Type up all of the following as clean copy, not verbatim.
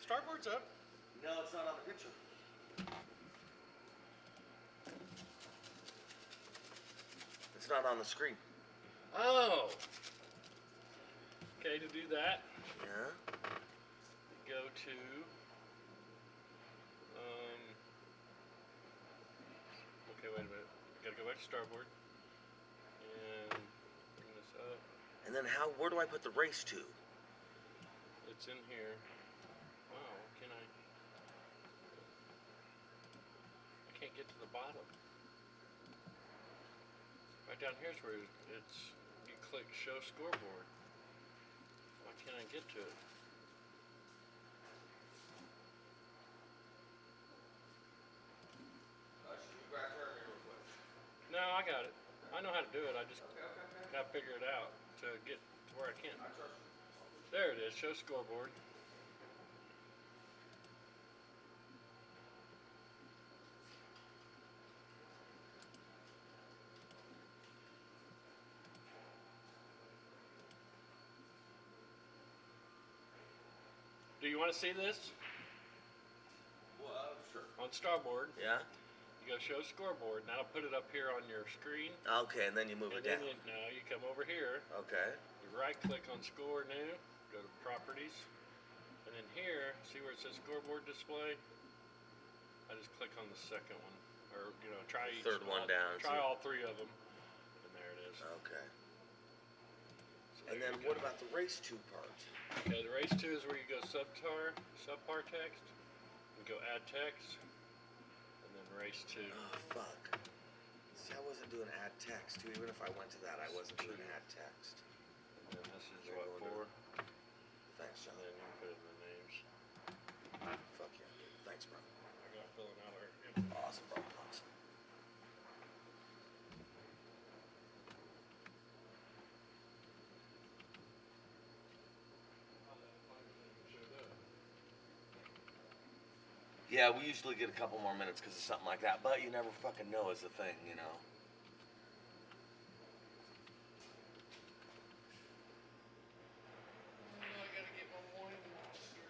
Starboard's up. No, it's not on the picture. It's not on the screen. Oh. Okay, to do that, Yeah. go to okay, wait a minute. Gotta go back to starboard and bring this up. And then where do I put the race to? It's in here. Wow, can I can't get to the bottom. Right down here's where it's you click show scoreboard. Why can't I get to it? Should we grab her here real quick? No, I got it. I know how to do it. I just gotta figure it out to get to where I can. I trust you. There it is, show scoreboard. Do you want to see this? Well, sure. On starboard, Yeah? you go show scoreboard, and that'll put it up here on your screen. Okay, and then you move And it then down. you come over here, Okay. you right click on score new, go to properties, and then here, see where it says scoreboard display? I just click on the second one, or try each Third one down. Try all three of them, and there it is. Okay. So And there then you what go. about the race 2 part? Okay, the race 2 is where you go subpar text, you go add text, and then race 2. Oh, fuck. See, I wasn't doing add text. Even if I went to that, I wasn't doing add text. And then this is You're what going for, Thanks, John. and then you put in the names. Fuck yeah, dude. Thanks, bro. I got filling out our Awesome, bro. Awesome. Yeah, we usually get a couple more minutes because of something like that, but you never fucking know is the thing, you know. I gotta get my wine monster.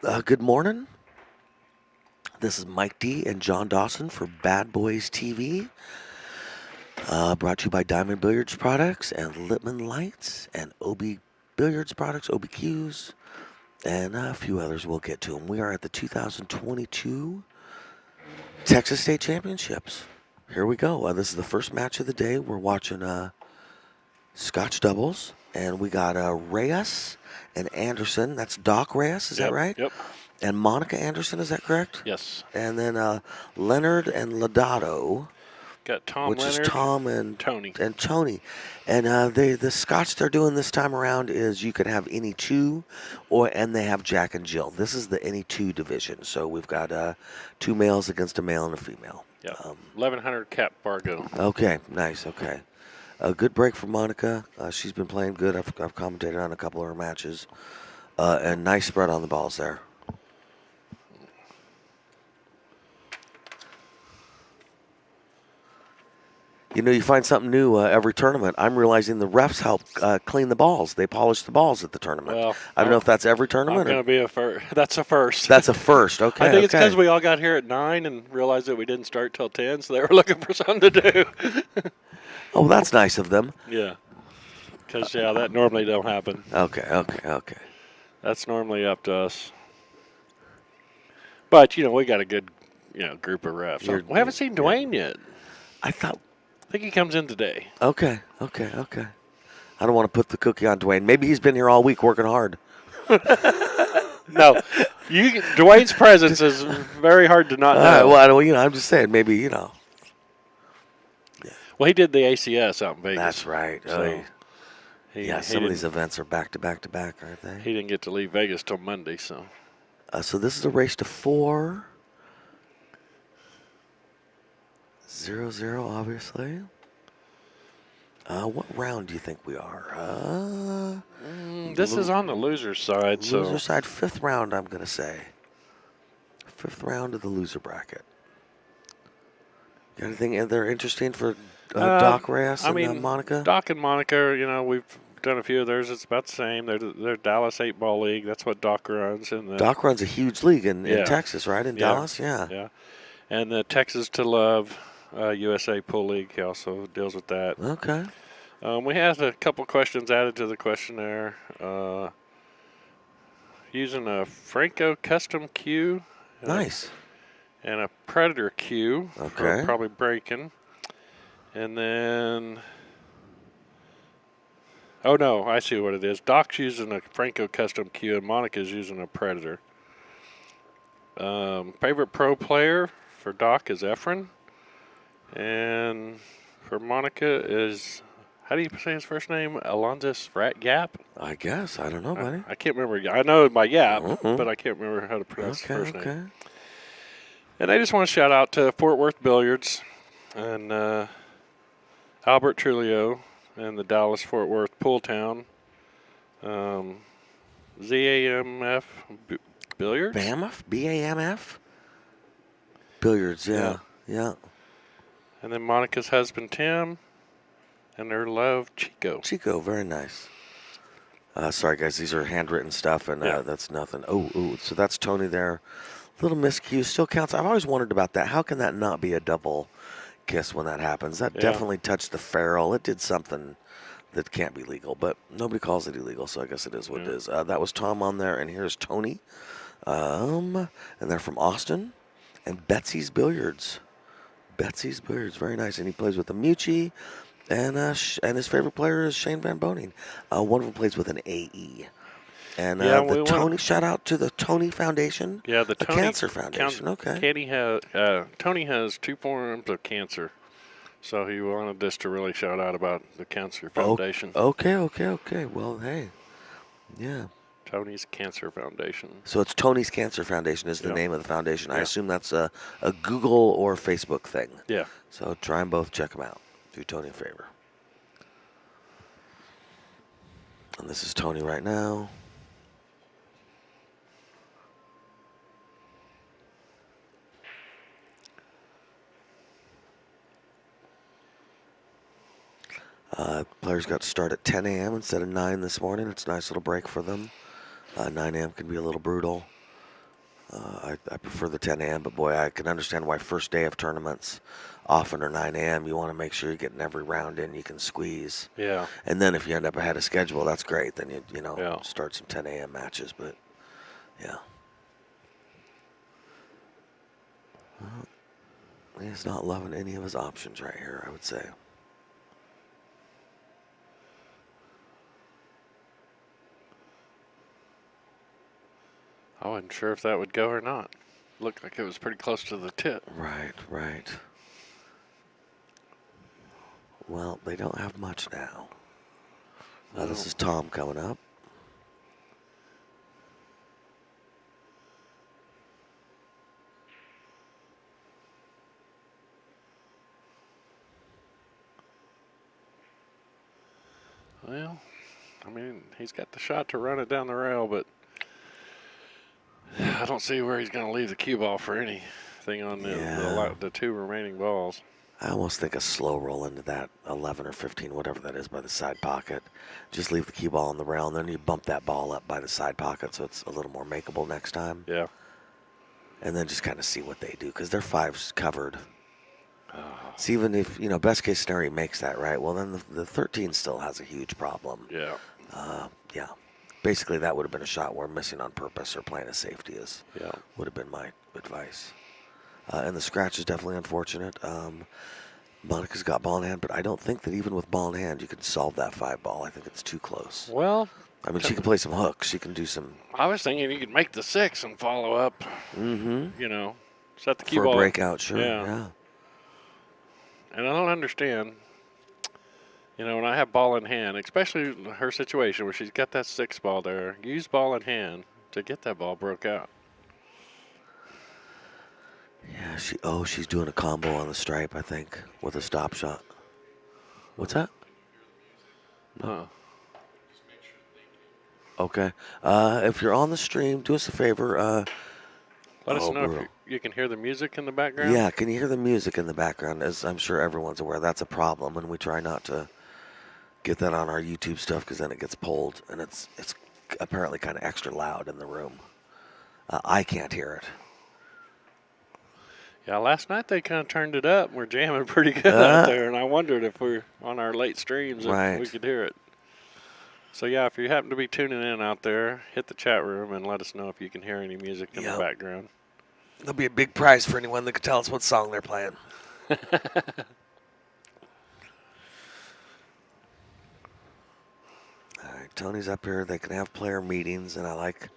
Good morning. This is Mike D and John Dawson for Bad Boys TV. Brought to you by Diamond Billiards Products and Lippman Lights and OB Billiards Products, OBQs, and a few others. We'll get to them. We are at the 2022 Texas State Championships. Here we go. This is the first match of the day. We're watching Scotch doubles, and we got Reyes and Anderson. That's Doc Reyes, is that right? Yep. And Monica Anderson, is that correct? Yes. And then Leonard and Laudadio. Got Tom, which Leonard, is Tom and Tony. And Tony. And the Scotch they're doing this time around is you can have any two, and they have Jack and Jill. This is the any two division. So we've got two males against a male and a female. Yeah. 1100 cap Bargo. Okay, nice. Okay. A good break for Monica. She's been playing good. I've commentated on a couple of her matches. And nice spread on the balls there. You know, you find something new every tournament. I'm realizing the refs help clean the balls. They polish the balls at the tournament. Well, I don't know if that's every tournament. I'm going to be a first. That's a first. That's a first. Okay. I think it's because we all got here at 9 and realized that we didn't start till 10, so they were looking for something to do. Oh, that's nice of them. Yeah. Because, that normally don't happen. Okay. That's normally up to us. But, we got a good, group of refs. We haven't seen Dwayne yet. I think he comes in today. Okay. I don't want to put the cookie on Dwayne. Maybe he's been here all week working hard. No. Dwayne's presence is very hard to not know. Well, I'm just saying, maybe, Yeah. Well, he did the ACS out in Vegas. That's right. So some of these events are back to back to back, aren't they? He didn't get to leave Vegas till Monday, so. So this is a race to 4. 0-0, obviously. What round do you think we are? This is on the loser's side. Loser side, 5th round, I'm going to say. 5th round of the loser bracket. Got anything there interesting for Doc Reyes and Monica? Doc and Monica, we've done a few of theirs. It's about the same. They're Dallas 8-ball league. That's what Doc runs. Doc runs a huge league in Texas, right? In Dallas, Yeah. And the Texas to Love USA Pool League, he also deals with that. Okay. We had a couple questions added to the questionnaire. Using a Franco custom cue. Nice. And a Predator cue. Okay. For probably breaking. And then... Oh, no, I see what it is. Doc's using a Franco custom cue and Monica's using a Predator. Favorite pro player for Doc is Efren. And for Monica is, how do you say his first name? Alonzis Gap? I guess. I don't know, buddy. I can't remember. I know by Gap, but I can't remember how to pronounce his first name. And I just want to shout out to Fort Worth Billiards and Albert Trulio and the Dallas Fort Worth Pool Town. ZAMF Billiards? BAMF? Billiards, yeah. And then Monica's husband, Tim, and their love, Chico. Chico, very nice. Sorry, guys, these are handwritten stuff, and that's nothing. Oh, so that's Tony there. Little miscue still counts. I've always wondered about that. How can that not be a double kiss when that happens? That definitely touched the ferrule. It did something that can't be legal, but nobody calls it illegal, so I guess it is what it is. That was Tom on there, and here's Tony. And they're from Austin. And Betsy's Billiards. Very nice. And he plays with the Mucci. And his favorite player is Shane Van Boning. One of them plays with an AE. And shout out to the Tony Foundation. Yeah, the Tony Cancer Foundation. Okay. Tony has 2 forms of cancer. So he wanted us to really shout out about the Cancer Foundation. Okay. Well, hey. Yeah. Tony's Cancer Foundation. So it's Tony's Cancer Foundation is the name of the foundation. I assume that's a Google or Facebook thing. Yeah. So try them both. Check them out. Do Tony a favor. And this is Tony right now. Players got to start at 10 a.m. instead of 9 this morning. It's a nice little break for them. 9 a.m. can be a little brutal. I prefer the 10 a.m., but boy, I can understand why first day of tournaments often are 9 a.m. You want to make sure you're getting every round in you can squeeze. Yeah. And then if you end up ahead of schedule, that's great. Then you Yeah. start some 10 a.m. matches. But yeah, he's not loving any of his options right here, I would say. I wasn't sure if that would go or not. Looked like it was pretty close to the tip. Right, right. Well, they don't have much now. This is Tom coming up. Well, I mean, he's got the shot to run it down the rail, but I don't see where he's going to leave the cue ball for anything on the two remaining balls. I almost think a slow roll into that 11 or 15, whatever that is, by the side pocket. Just leave the cue ball on the rail, and then you bump that ball up by the side pocket so it's a little more makeable next time. Yeah. And then just kind of see what they do, because their 5's covered. So even if, best case scenario makes that, right? Well, then the 13 still has a huge problem. Yeah. Yeah. Basically, that would have been a shot we're missing on purpose or playing a safety would have been my advice. And the scratch is definitely unfortunate. Monica's got ball in hand, but I don't think that even with ball in hand you can solve that 5 ball. I think it's too close. Well, I mean, she can play some hooks. She can do some. I was thinking you could make the 6 and follow up. Mm-hmm. Set the cue for ball. a breakout, sure. Yeah. Yeah. And I don't understand. When I have ball in hand, especially her situation where she's got that 6 ball there, use ball in hand to get that ball broke out. Yeah, she's doing a combo on the stripe, I think, with a stop shot. What's that? Huh. Okay. If you're on the stream, do us a favor. Let us know if you can hear the music in the background. Yeah, can you hear the music in the background? As I'm sure everyone's aware, that's a problem, and we try not to get that on our YouTube stuff because then it gets pulled, and it's apparently kind of extra loud in the room. I can't hear it. Yeah, last night they kind of turned it up. We're jamming pretty good out there, and I wondered if we're on our late streams if we could hear it. So, yeah, if you happen to be tuning in out there, hit the chat room and let us know if you can hear any music in the background. There'll be a big prize for anyone that can tell us what song they're playing. All right, Tony's up here. They can have player meetings, and I like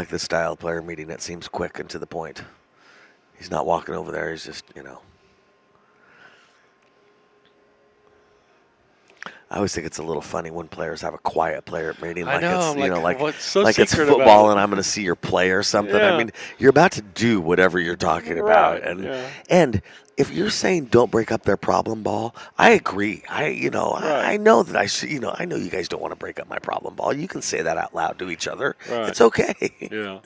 this style of player meeting. It seems quick and to the point. He's not walking over there. He's just, I always think it's a little funny when players have a quiet player meeting, like it's so like it's football and I'm going to see your play or something. Yeah. I mean, you're about to do whatever you're talking about, and if you're saying don't break up their problem ball, I agree. I know that I know you guys don't want to break up my problem ball. You can say that out loud to each other. Right. It's okay. Yeah.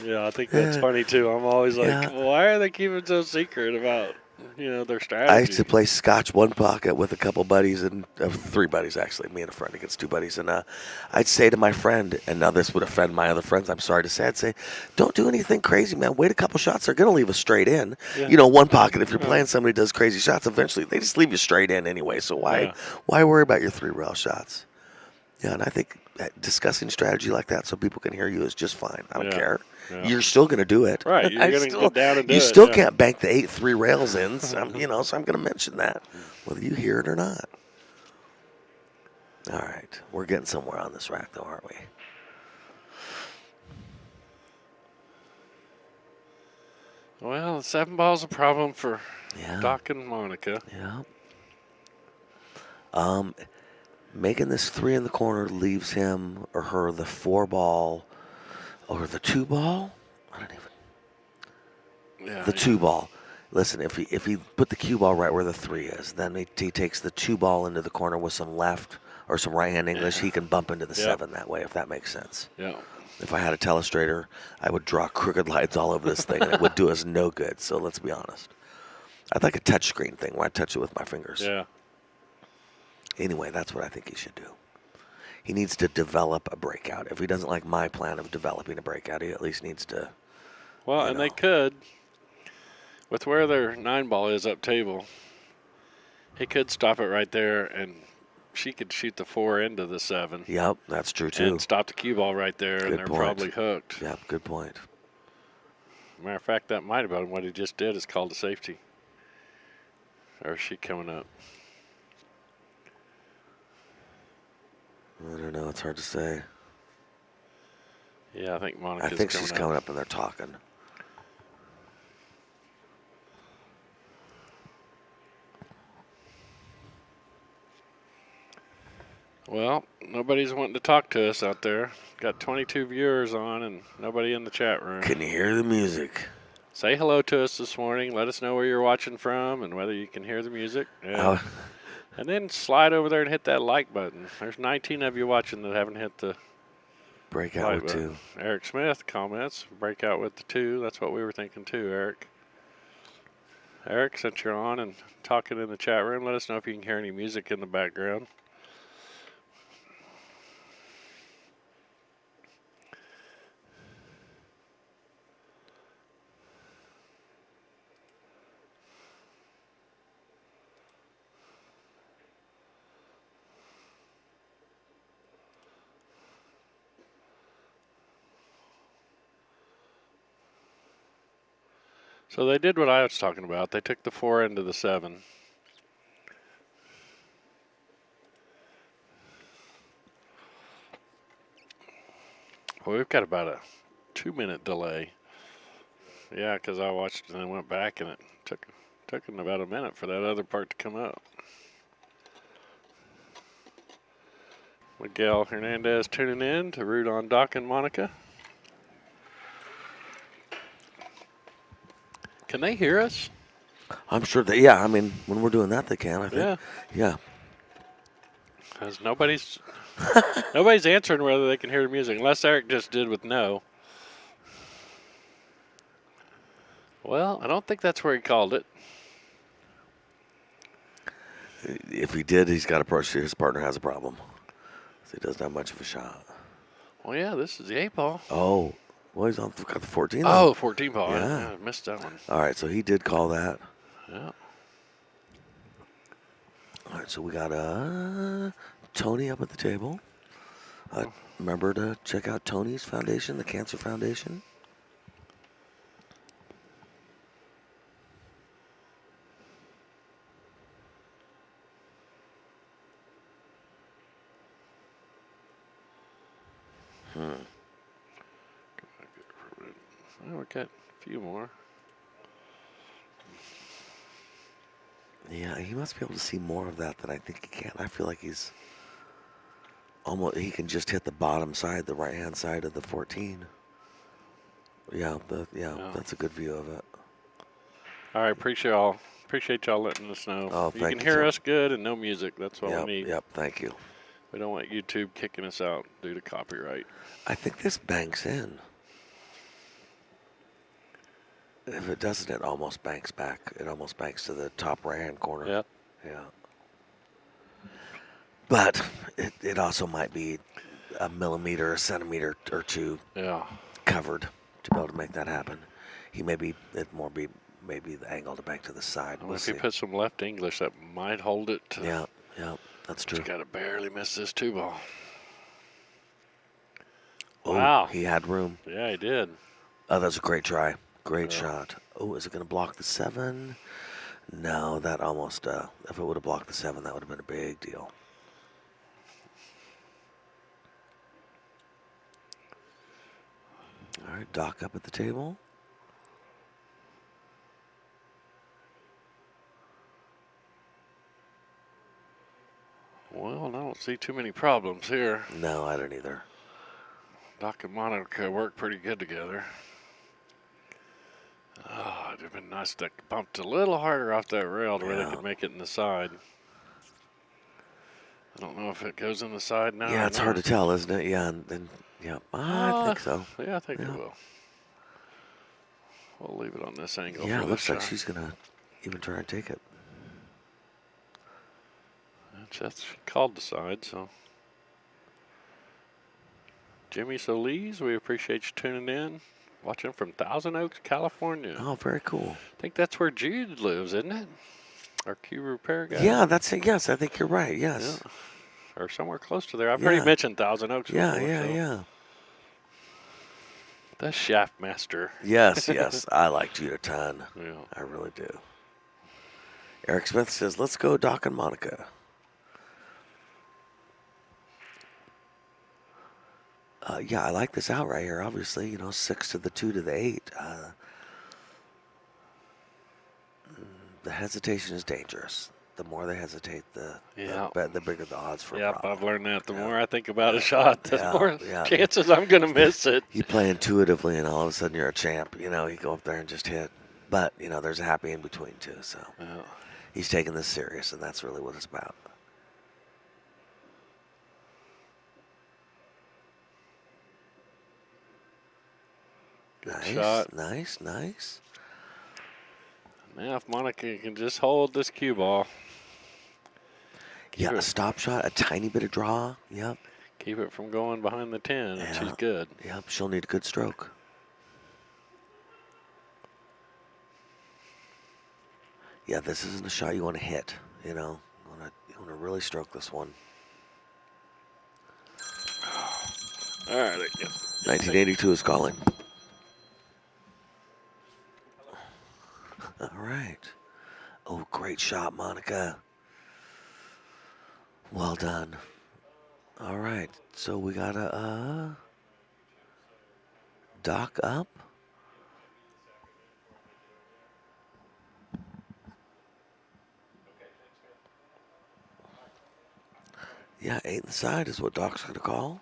Yeah, I think that's funny too. I'm always like, why are they keeping so secret about their strategy? I used to play Scotch one pocket with a couple buddies and 3 buddies actually, me and a friend against 2 buddies, and I'd say to my friend, and now this would offend my other friends, I'm sorry to say, I'd say, don't do anything crazy, man. Wait a couple shots. They're going to leave us straight in. Yeah. One pocket. If you're playing somebody who does crazy shots, eventually they just leave you straight in anyway. So why worry about your 3 rail shots? Yeah, and I think discussing strategy like that so people can hear you is just fine. I don't care. Yeah. You're still going to do it. Right. You're going to get down and do it. You still can't bank the 8-3 rails in. So so I'm going to mention that, whether you hear it or not. All right. We're getting somewhere on this rack, though, aren't we? Well, the 7 ball's a problem for Doc and Monica. Yeah. Making this 3 in the corner leaves him or her the 4 ball or the 2 ball. I don't even. Yeah. The 2 ball. Listen, if he put the cue ball right where the 3 is, then he takes the 2 ball into the corner with some left or some right hand English. He can bump into the 7 that way, if that makes sense. Yeah. If I had a telestrator, I would draw crooked lines all over this thing, and it would do us no good. So let's be honest. I'd like a touch screen thing where I touch it with my fingers. Yeah. Anyway, that's what I think he should do. he needs to develop a breakout. If he doesn't like my plan of developing a breakout, he at least needs to. Well, and they could, with where their 9-ball is up table, he could stop it right there, and she could shoot the 4 into the 7. Yep, that's true too. And stop the cue ball right there, Good and they're point. probably hooked. Yep, good point. Matter of fact, that might have been what he just did is called a safety. Or is she coming up? I don't know. It's hard to say. Yeah, I think Monica's I think she's coming up and they're talking. Well, nobody's wanting to talk to us out there. Got 22 viewers on and nobody in the chat room. Can you hear the music? Say hello to us this morning. Let us know where you're watching from and whether you can hear the music. And then slide over there and hit that like button. There's 19 of you watching that haven't hit the breakout like with button. 2. Eric Smith comments, breakout with the 2. That's what we were thinking too, Eric. Eric, since you're on and talking in the chat room, let us know if you can hear any music in the background. So they did what I was talking about. They took the 4 into the 7. Well, we've got about a 2-minute delay. Yeah, because I watched and then went back, and it took them about a minute for that other part to come up. Miguel Hernandez tuning in to root on Doc and Monica. Can they hear us? I'm sure that, yeah, I mean, when we're doing that, they can, I think. Yeah. Yeah. Because nobody's answering whether they can hear the music, unless Eric just did with no. Well, I don't think that's where he called it. If he did, he's got a his partner has a problem. So he doesn't have much of a shot. Well, yeah, this is the 8-ball. Oh, well, he's got the 14. Oh, 14 ball. Yeah. I missed that one. All right, so he did call that. Yeah. All right, so we got Tony up at the table. Remember to check out Tony's foundation, the Cancer Foundation. Well, we got a few more. Yeah, he must be able to see more of that than I think he can. I feel like he's almost, he can just hit the bottom side, the right-hand side of the 14. Yeah, that's a good view of it. All right, appreciate y'all letting us know. Oh, you thank can you, hear sir. us good and no music. That's what we need. Yep, thank you. We don't want YouTube kicking us out due to copyright. I think this banks in. If it doesn't, it almost banks back. It almost banks to the top right-hand corner. Yep. Yeah. But it also might be a millimeter, a centimeter or two covered to be able to make that happen. He maybe maybe the angle to bank to the side. Well, if he puts some left English, that might hold it. Yeah, that's true. He's got to barely miss this 2-ball. Oh, Wow. He had room. Yeah, he did. Oh, that's a great try. Great shot. Oh, is it going to block the 7? No, that almost, if it would have blocked the 7, that would have been a big deal. All right, Doc up at the table. Well, I don't see too many problems here. No, I don't either. Doc and Monica work pretty good together. Oh, it'd have been nice to bump a little harder off that rail to where they could make it in the side. I don't know if it goes in the side now. Yeah, it's hard to tell, isn't it? Yeah, I think so. Yeah, I think it will. We'll leave it on this angle. Yeah, for it looks this like shot. she's going to even try and take it. She called the side, so. Jimmy Solis, we appreciate you tuning in. Watching from Thousand Oaks, California. Oh, very cool. I think that's where Jude lives, isn't it? Our Q repair guy. Yeah, that's it. Yes, I think you're right. Yes. Yeah. Or somewhere close to there. I've heard you mention Thousand Oaks Yeah, before. yeah. The Shaft Master. Yes. I like Jude a ton. Yeah. I really do. Eric Smith says, let's go Doc and Monica. Yeah, I like this out right here, obviously. 6 to the 2 to the 8. The hesitation is dangerous. The more they hesitate, the bigger the odds for a Yep, problem. I've learned that. The more I think about a shot, the Yeah, more yeah. chances I'm going to miss it. You play intuitively, and all of a sudden you're a champ. You go up there and just hit. But, there's a happy in between, too. So he's taking this serious, and that's really what it's about. Good shot. Nice. Now, if Monica can just hold this cue ball. A stop shot, a tiny bit of draw. Yep. Keep it from going behind the 10. Yeah. She's good. Yep, she'll need a good stroke. Yeah, this isn't a shot you want to hit. You want to really stroke this one. All right. 1982 is calling. All right. Oh, great shot, Monica. Well done. All right. So we got a dock up. Yeah, 8 inside is what Doc's going to call.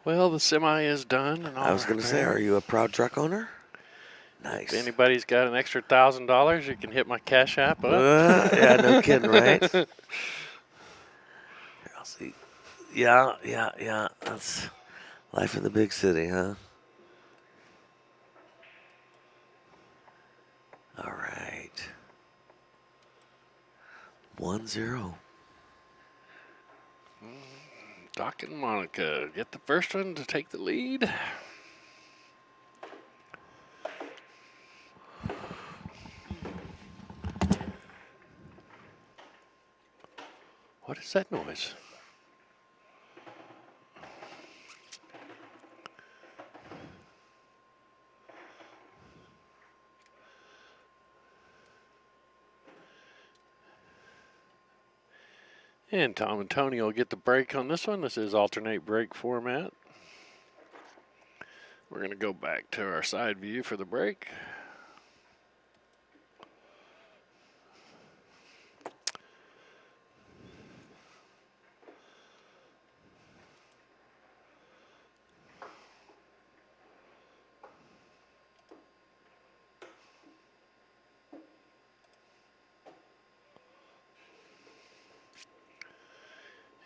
Well, the semi is done. And all I was going to say, are you a proud truck owner? If Nice. anybody's got an extra $1,000, you can hit my Cash App up. Yeah, no kidding, right? Here, I'll see. Yeah. That's life in the big city, huh? All right. 1-0. Doc and Monica get the first one to take the lead. What is that noise? And Tom and Tony will get the break on this one. This is alternate break format. We're going to go back to our side view for the break.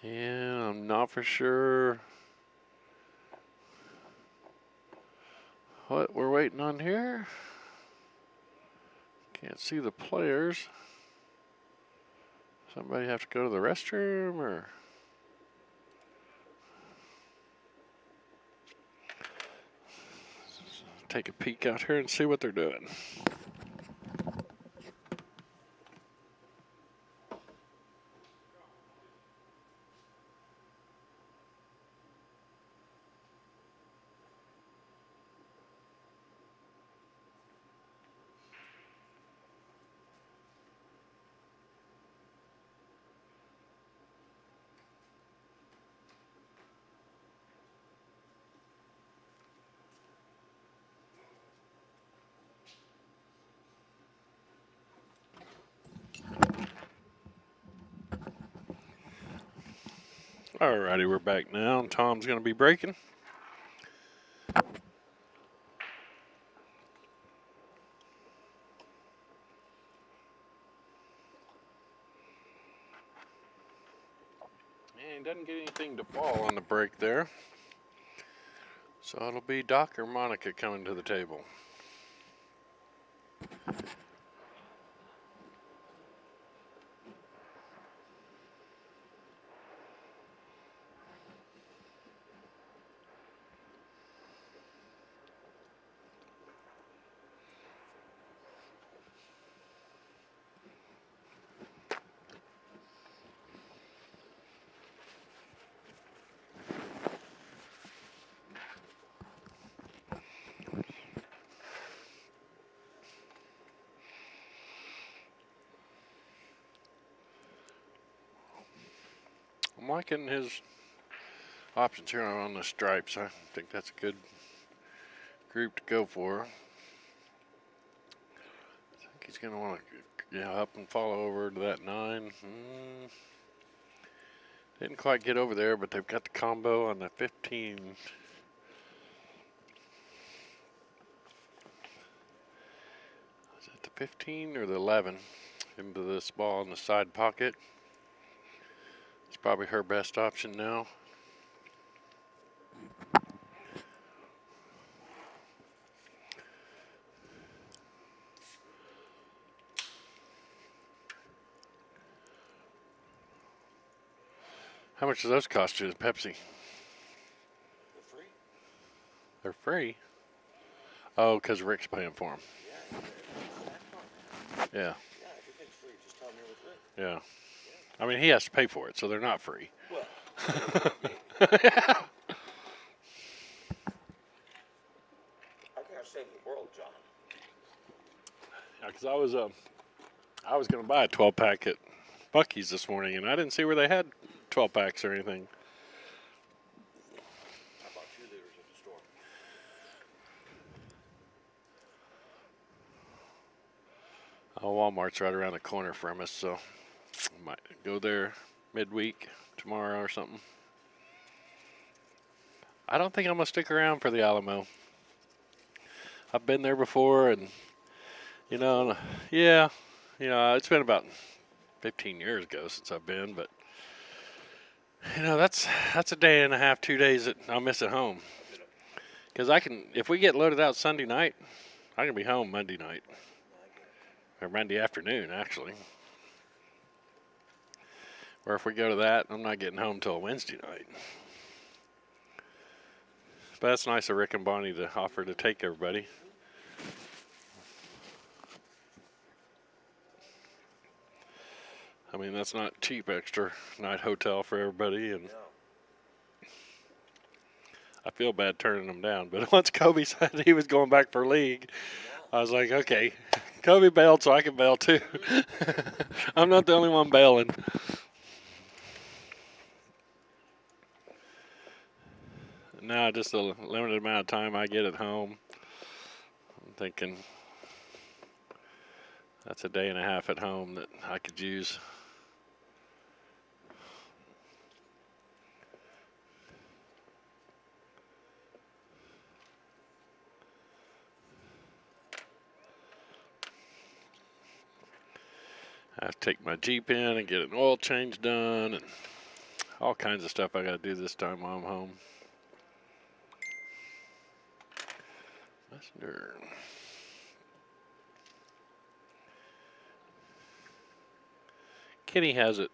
And I'm not for sure what we're waiting on here. Can't see the players. Somebody have to go to the restroom or? Take a peek out here and see what they're doing. Alrighty, we're back now, and Tom's going to be breaking. And he doesn't get anything to fall on the break there. So it'll be Doc or Monica coming to the table. I'm liking his options here on the stripes. I think that's a good group to go for. I think he's going to want to up and follow over to that 9. Didn't quite get over there, but they've got the combo on the 15. Is it the 15 or the 11? Into this ball in the side pocket. It's probably her best option now. How much do those cost you, the Pepsi? They're free. They're free? Oh, because Rick's paying for them. Yeah. Yeah, everything's free. Just tell me with Rick. Yeah. I mean, he has to pay for it, so they're not free. Well, Yeah. I can't save the world, John. Yeah, because I was going to buy a 12-pack at Buc-ee's this morning, and I didn't see where they had 12 packs or anything. I bought 2 liters at the store. Oh, Walmart's right around the corner from us, so I might go there midweek tomorrow or something. I don't think I'm going to stick around for the Alamo. I've been there before, and, yeah, it's been about 15 years ago since I've been, but, that's a day and a half, 2 days that I'll miss at home. Because if we get loaded out Sunday night, I can be home Monday night. Or Monday afternoon, actually. Or if we go to that, I'm not getting home till Wednesday night. But that's nice of Rick and Bonnie to offer to take everybody. I mean, that's not cheap extra night hotel for everybody, and I feel bad turning them down. But once Kobe said he was going back for league, I was like, okay, Kobe bailed, so I can bail too. I'm not the only one bailing. Now, just a limited amount of time I get at home. I'm thinking that's a day and a half at home that I could use. I have to take my Jeep in and get an oil change done and all kinds of stuff I got to do this time while I'm home. Messenger. Kenny has it.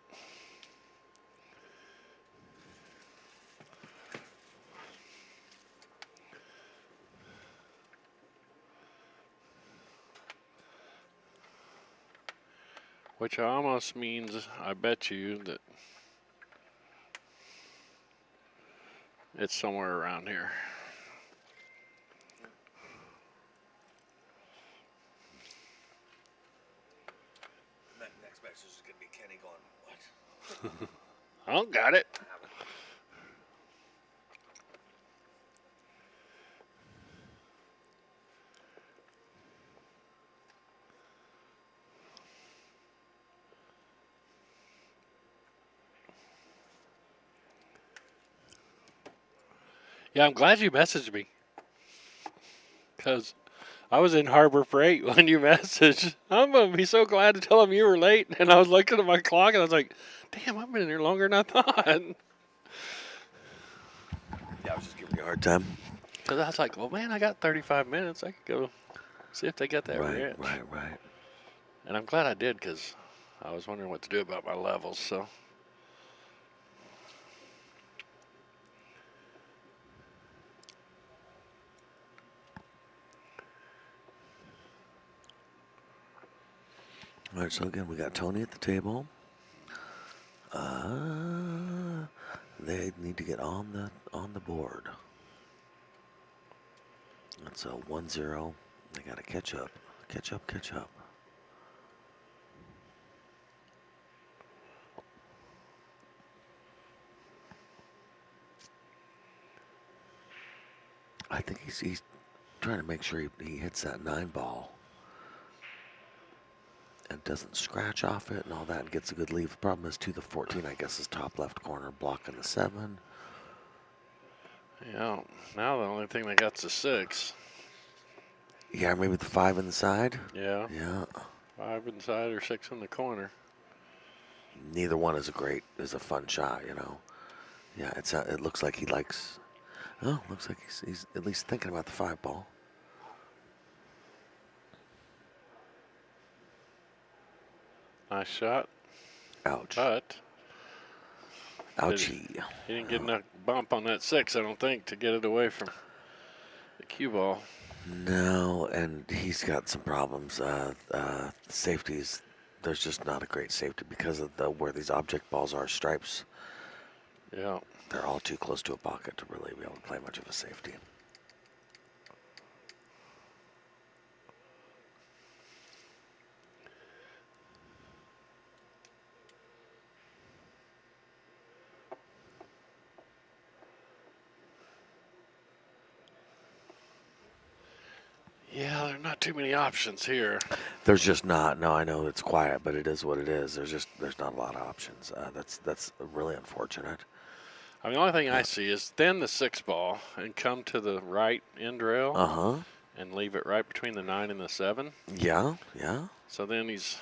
Which almost means I bet you that it's somewhere around here. Next message is going to be Kenny going, what? I don't got it. Yeah, I'm glad you messaged me. Because I was in Harbor Freight when you messaged. I'm going to be so glad to tell them you were late. And I was looking at my clock and I was like, damn, I've been in here longer than I thought. Yeah, I was just giving you a hard time. Because I was like, well, man, I got 35 minutes. I could go see if they got that ranch. Right. And I'm glad I did because I was wondering what to do about my levels. So. All right, so again, we got Tony at the table. They need to get on the board. That's a 1-0. They got to catch up. Catch up. I think he's trying to make sure he hits that 9 ball and doesn't scratch off it and all that and gets a good leave. The problem is, to the 14, I guess, is top left corner blocking the 7. Yeah. Now the only thing they got's a 6. Yeah, maybe the 5 in the side. Yeah. Yeah. 5 inside or 6 in the corner. Neither one is a fun shot, you know. Yeah, it looks like he likes. Oh, looks like he's at least thinking about the 5 ball. Nice shot. Ouch. But Ouchie. he didn't get enough bump on that 6, I don't think, to get it away from the cue ball. No, and he's got some problems. Safeties, there's just not a great safety because of where these object balls are, stripes. Yeah. They're all too close to a pocket to really be able to play much of a safety. Yeah, there are not too many options here. There's just not. No, I know it's quiet, but it is what it is. There's not a lot of options. That's really unfortunate. I mean, the only thing I see is thin the 6 ball and come to the right end rail and leave it right between the 9 and the 7. Yeah. So then he's,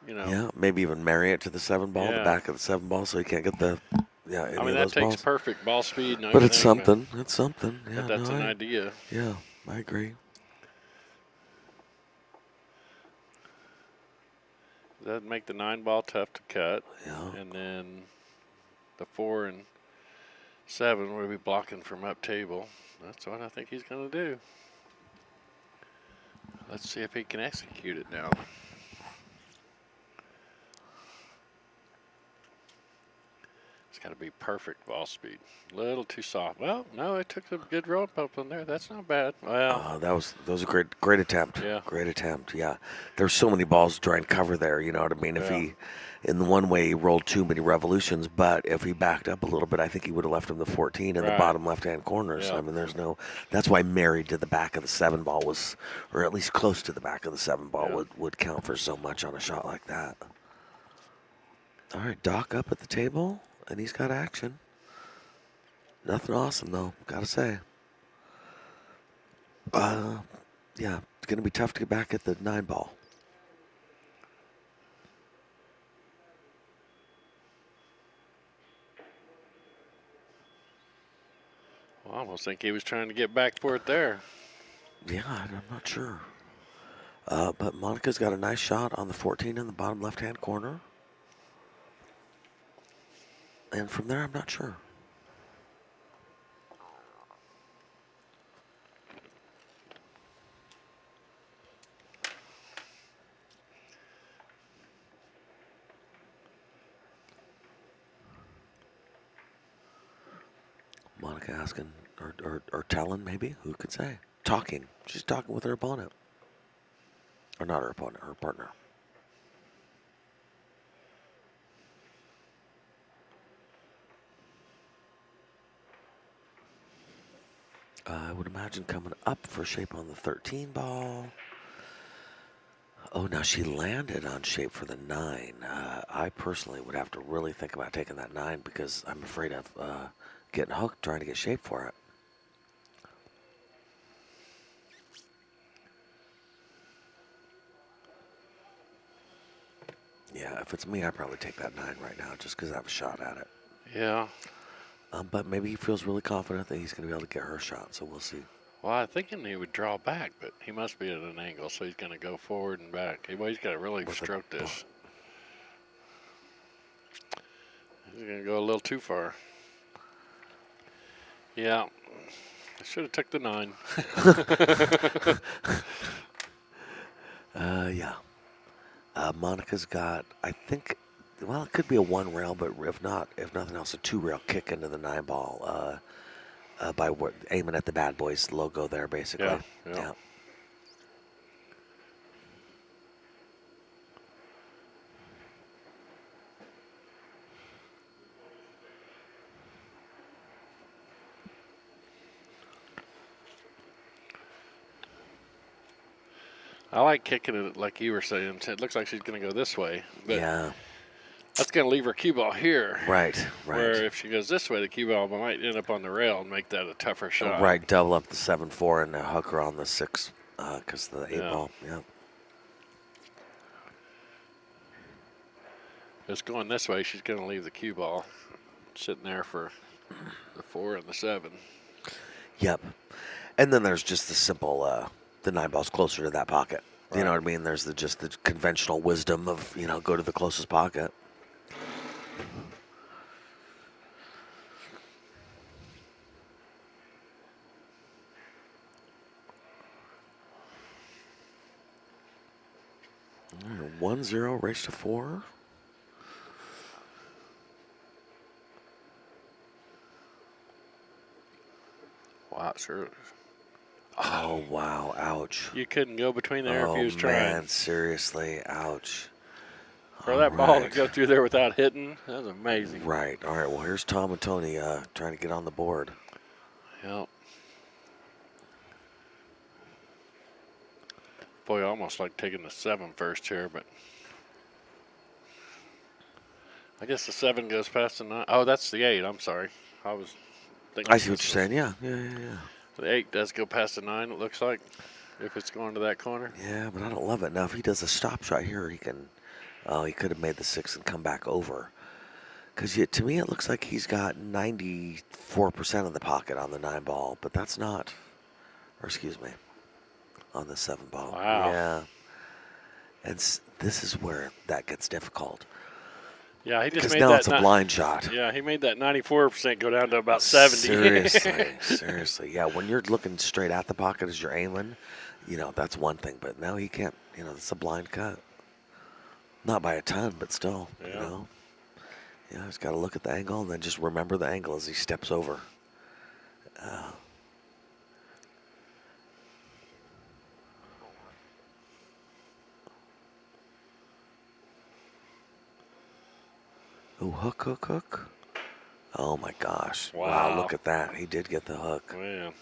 Yeah, maybe even marry it to the 7 ball, the Yeah. back of the 7 ball, so he can't get the any I mean, of that those takes balls. perfect ball speed and But everything. it's something. It's something. Yeah, But that's no, an idea. Yeah, I agree. That'd make the 9 ball tough to cut. Yeah. And then the 4 and 7 would be blocking from up table. That's what I think he's going to do. Let's see if he can execute it now. It's got to be perfect ball speed. A little too soft. Well, no, it took a good road bump in there. That's not bad. Well, That was a great attempt. Yeah. Great attempt. Yeah. There's so many balls to try and cover there. You know what I mean? If he, in the one way, he rolled too many revolutions, but if he backed up a little bit, I think he would have left him the 14 in the Right. bottom left-hand corner. So Yeah. I mean, that's why married to the back of the 7 ball was, or at least close to the back of the 7 ball would count for so much on a shot like that. All right, Doc up at the table, and he's got action. Nothing awesome though, gotta say. Yeah, it's gonna be tough to get back at the 9 ball. I almost think he was trying to get back for it there. Yeah, I'm not sure. But Monica's got a nice shot on the 14 in the bottom left-hand corner. And from there, I'm not sure. Monica asking, or telling maybe, who could say? Talking. She's talking with her opponent. Or not her opponent, her partner. I would imagine coming up for shape on the 13 ball. Oh, now she landed on shape for the 9. I personally would have to really think about taking that 9 because I'm afraid of getting hooked trying to get shape for it. Yeah, if it's me, I'd probably take that 9 right now just because I have a shot at it. Yeah. But maybe he feels really confident that he's going to be able to get her shot, so we'll see. Well, I'm thinking he would draw back, but he must be at an angle, so he's going to go forward and back. Well, he's got to really stroke this. He's going to go a little too far. Yeah. I should have took the 9. Yeah. Monica's got, I think, well, it could be a 1 rail, but if nothing else, a 2 rail kick into the 9 ball by aiming at the Bad Boys logo there, basically. Yeah. I like kicking it like you were saying. It looks like she's going to go this way. But Yeah. that's going to leave her cue ball here. Right. Where if she goes this way, the cue ball might end up on the rail and make that a tougher shot. Right. Double up the 7-4 and hook her on the 6 because the 8 ball. Yeah. Just going this way, she's going to leave the cue ball sitting there for the 4 and the 7. Yep. And then there's just the simple, the 9 ball's closer to that pocket. Right. You know what I mean? There's just the conventional wisdom of, go to the closest pocket. All right, 1-0, race to 4. Wow, sure. Oh, wow. Ouch. You couldn't go between there if you was trying. Man, seriously. Ouch. For that ball to go through there without hitting, that was amazing. Right. All right. Well, here's Tom and Tony trying to get on the board. Yep. Boy, I almost like taking the 7 first here, but I guess the 7 goes past the 9. Oh, that's the 8. I'm sorry. I was thinking. I see what you're saying. Yeah. The 8 does go past the 9, it looks like, if it's going to that corner. Yeah, but I don't love it. Now, if he does a stop shot here, he can. Oh, he could have made the 6 and come back over. Because to me, it looks like he's got 94% of the pocket on the 9 ball, but that's not. Or excuse me, on the 7 ball. Wow. Yeah. And this is where that gets difficult. Yeah, he just made now that. It's a blind shot. Yeah, he made that 94% go down to about 70. Seriously. Yeah, when you're looking straight at the pocket as you're aiming, that's one thing. But now he can't. It's a blind cut. Not by a ton, but still. Yeah. Yeah, he's got to look at the angle and then just remember the angle as he steps over. Oh, hook. Oh, my gosh. Wow, look at that. He did get the hook. Man.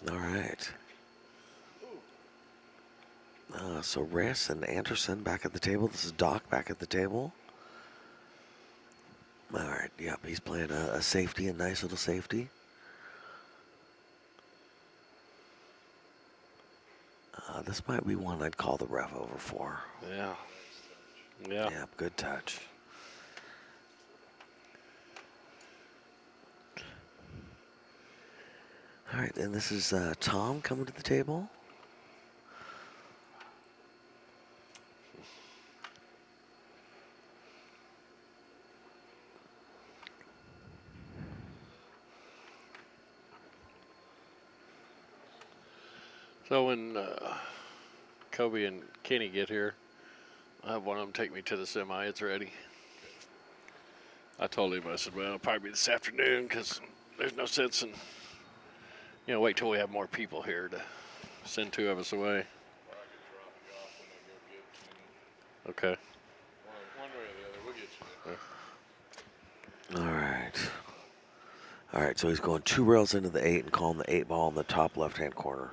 All right. So Reyes and Anderson back at the table. This is Doc back at the table. All right, yep, he's playing a safety, a nice little safety. This might be one I'd call the ref over for. Yeah. Yeah, good touch. All right, and this is Tom coming to the table. So when Kobe and Kenny get here, I have one of them take me to the semi. It's ready. I told him, I said, well, it'll probably be this afternoon because there's no sense in, wait till we have more people here to send 2 of us away. Okay. One way or the other, we'll get you there. All right, so he's going 2 rails into the 8 and calling the 8 ball in the top left-hand corner.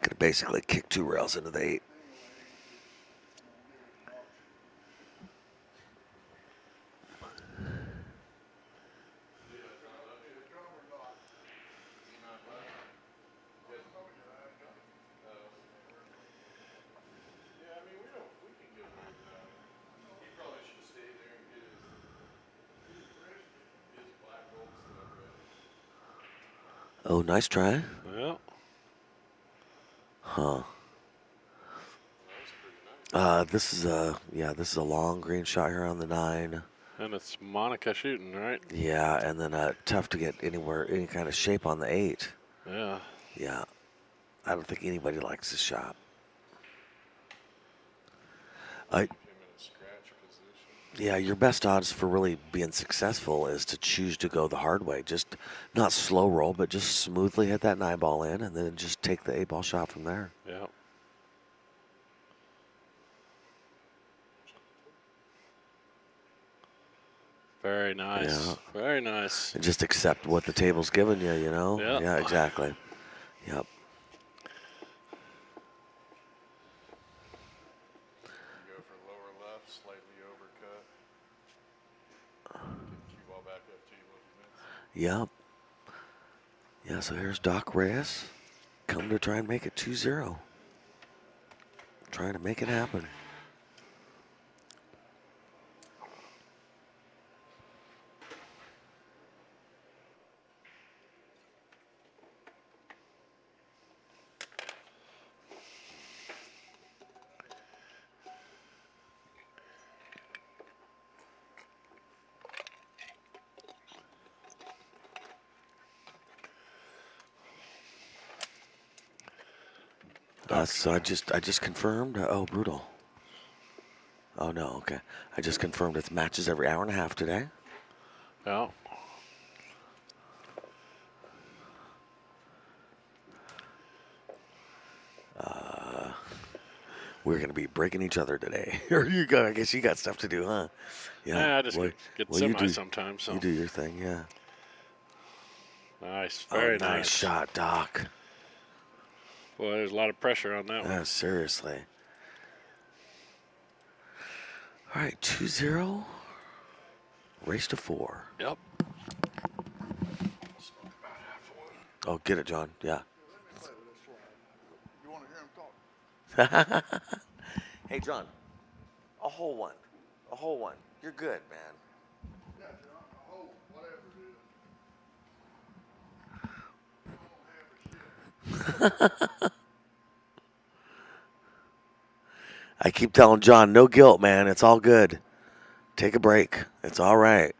Gonna basically kick 2 rails into the 8. Oh, nice try. Well. Huh. This is a long green shot here on the 9. And it's Monica shooting, right? Yeah, and then tough to get any kind of shape on the 8. Yeah. Yeah. I don't think anybody likes this shot. Yeah, your best odds for really being successful is to choose to go the hard way. Just not slow roll, but just smoothly hit that 9 ball in and then just take the 8 ball shot from there. Yeah. Very nice. Yeah. Very nice. And just accept what the table's giving you, Yeah. Yeah, exactly. Yep. Yep. Yeah, so here's Doc Reyes. Come to try and make it 2-0. Trying to make it happen. So I just confirmed. Oh, brutal. Oh no. Okay. I just confirmed it's matches every hour and a half today. Yeah. We're gonna be breaking each other today. Or I guess you got stuff to do, huh? Yeah, I just get you semis do, sometimes. So you do your thing, yeah. nice, Oh, very nice shot, Doc. Boy, there's a lot of pressure on that one. Seriously. All right, 2-0. Race to 4. Yep. Oh, get it, John. Yeah. You want to hear him talk? Hey, John. A whole one. A whole one. You're good, man. Yeah, John. Oh, whatever it is. I keep telling John, no guilt, man. It's all good. Take a break. It's all right.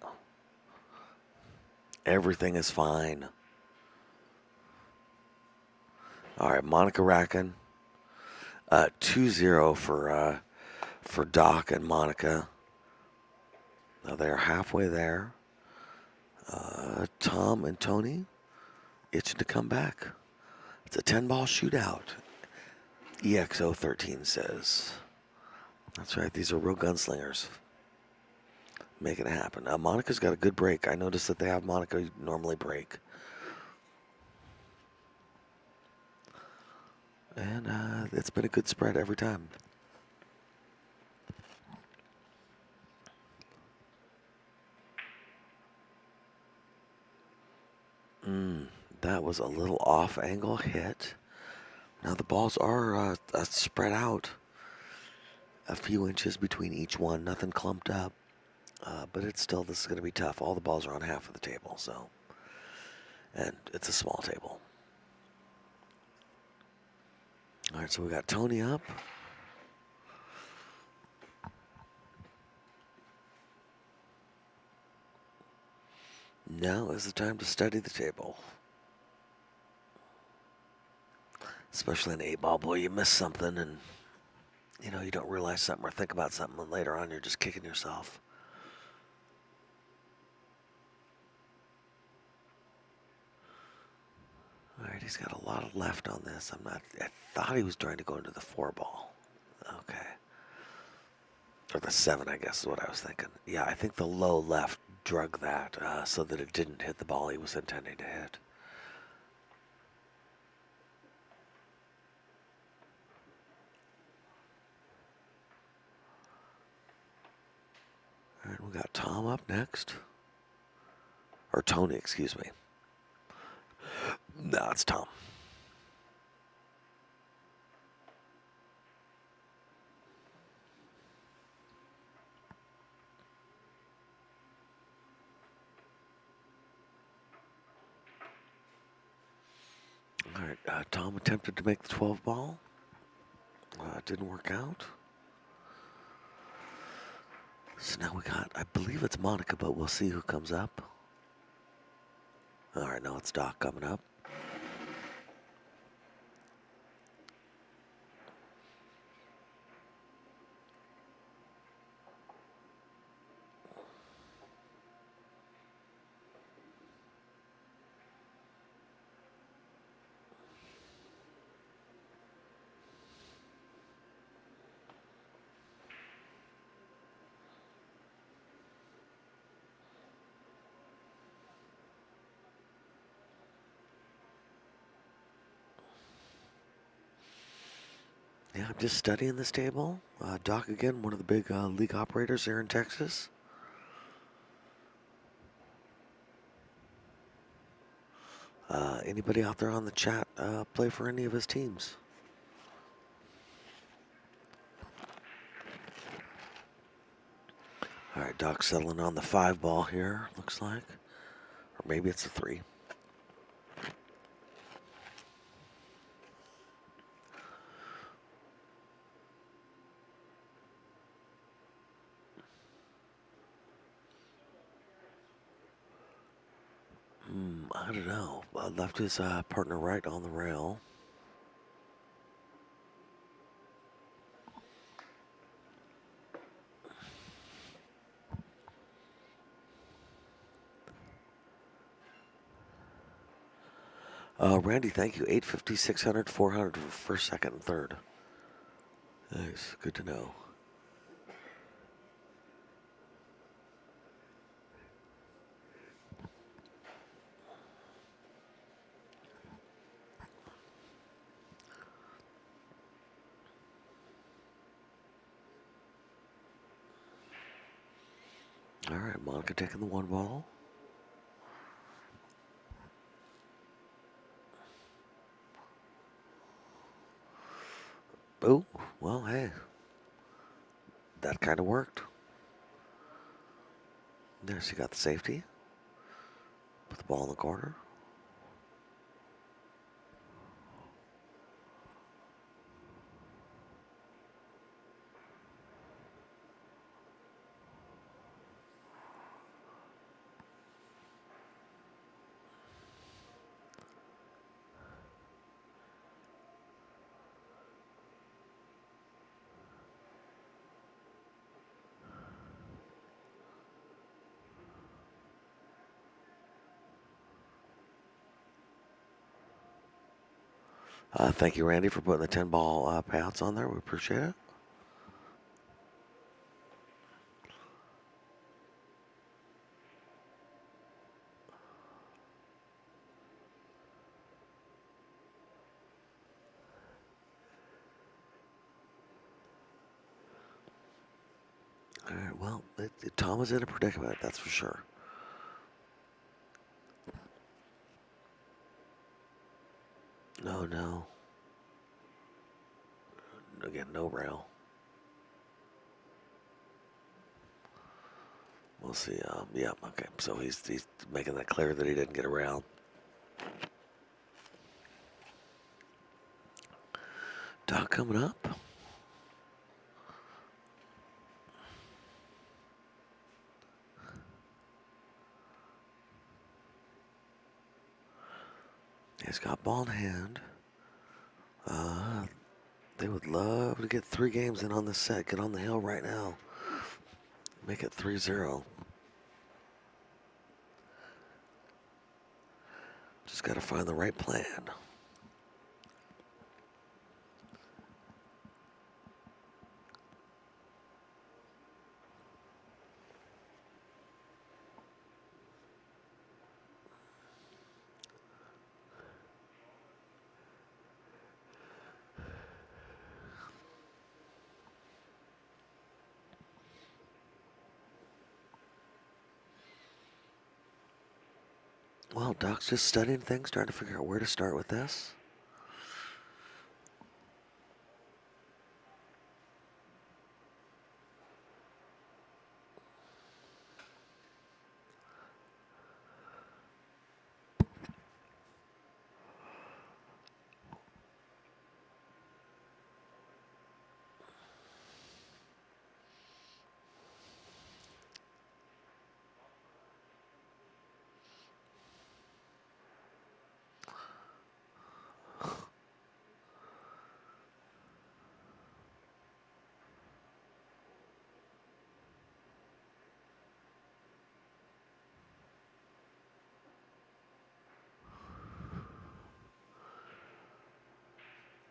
Everything is fine. All right, Monica Rackin. 2-0 for Doc and Monica. Now they're halfway there. Tom and Tony itching to come back. It's a 10-ball shootout. EXO13 says. That's right. These are real gunslingers. Making it happen. Monica's got a good break. I noticed that they have Monica normally break. And it's been a good spread every time. That was a little off-angle hit. Now the balls are spread out a few inches between each one. Nothing clumped up. But it's still, this is going to be tough. All the balls are on half of the table, so. And it's a small table. All right, so we got Tony up. Now is the time to study the table. Especially in 8-ball, boy, you miss something and, you don't realize something or think about something, and later on you're just kicking yourself. All right, he's got a lot of left on this. I thought he was trying to go into the 4-ball. Okay. Or the 7, I guess is what I was thinking. Yeah, I think the low left drug that so that it didn't hit the ball he was intending to hit. All right, we got Tom up next. Or Tony, excuse me. No, it's Tom. All right, Tom attempted to make the 12-ball. Didn't work out. So now we got, I believe it's Monica, but we'll see who comes up. All right, now it's Doc coming up. Yeah, I'm just studying this table. Doc, again, one of the big league operators here in Texas. Anybody out there on the chat play for any of his teams? All right, Doc settling on the 5 ball here, looks like. Or maybe it's a 3. I don't know. Left his partner right on the rail. Randy, thank you. 850, 600, 400 for first, second, and third. Nice. Good to know. All right, Monica taking the 1 ball. Oh, well, hey. That kind of worked. There, she got the safety. Put the ball in the corner. Thank you, Randy, for putting the 10 ball payouts on there. We appreciate it. All right, well, Tom is in a predicament, that's for sure. No. Again, no rail. We'll see. Yeah, okay. So he's making that clear that he didn't get around. Doc coming up. He's got ball in hand. They would love to get 3 games in on the set. Get on the hill right now. Make it 3-0. Just got to find the right plan. Well, Doc's just studying things, trying to figure out where to start with this.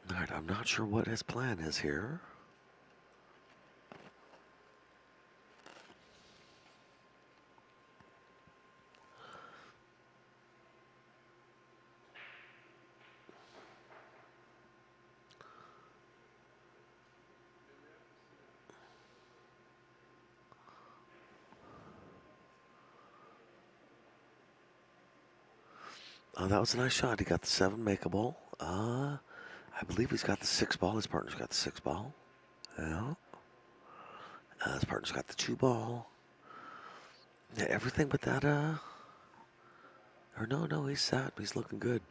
All right, I'm not sure what his plan is here. Oh, that was a nice shot. He got the 7 makeable. I believe he's got the 6 ball. His partner's got the 6 ball. Yeah. His partner's got the 2 ball. Yeah, everything but that, or no, he's set. He's looking good.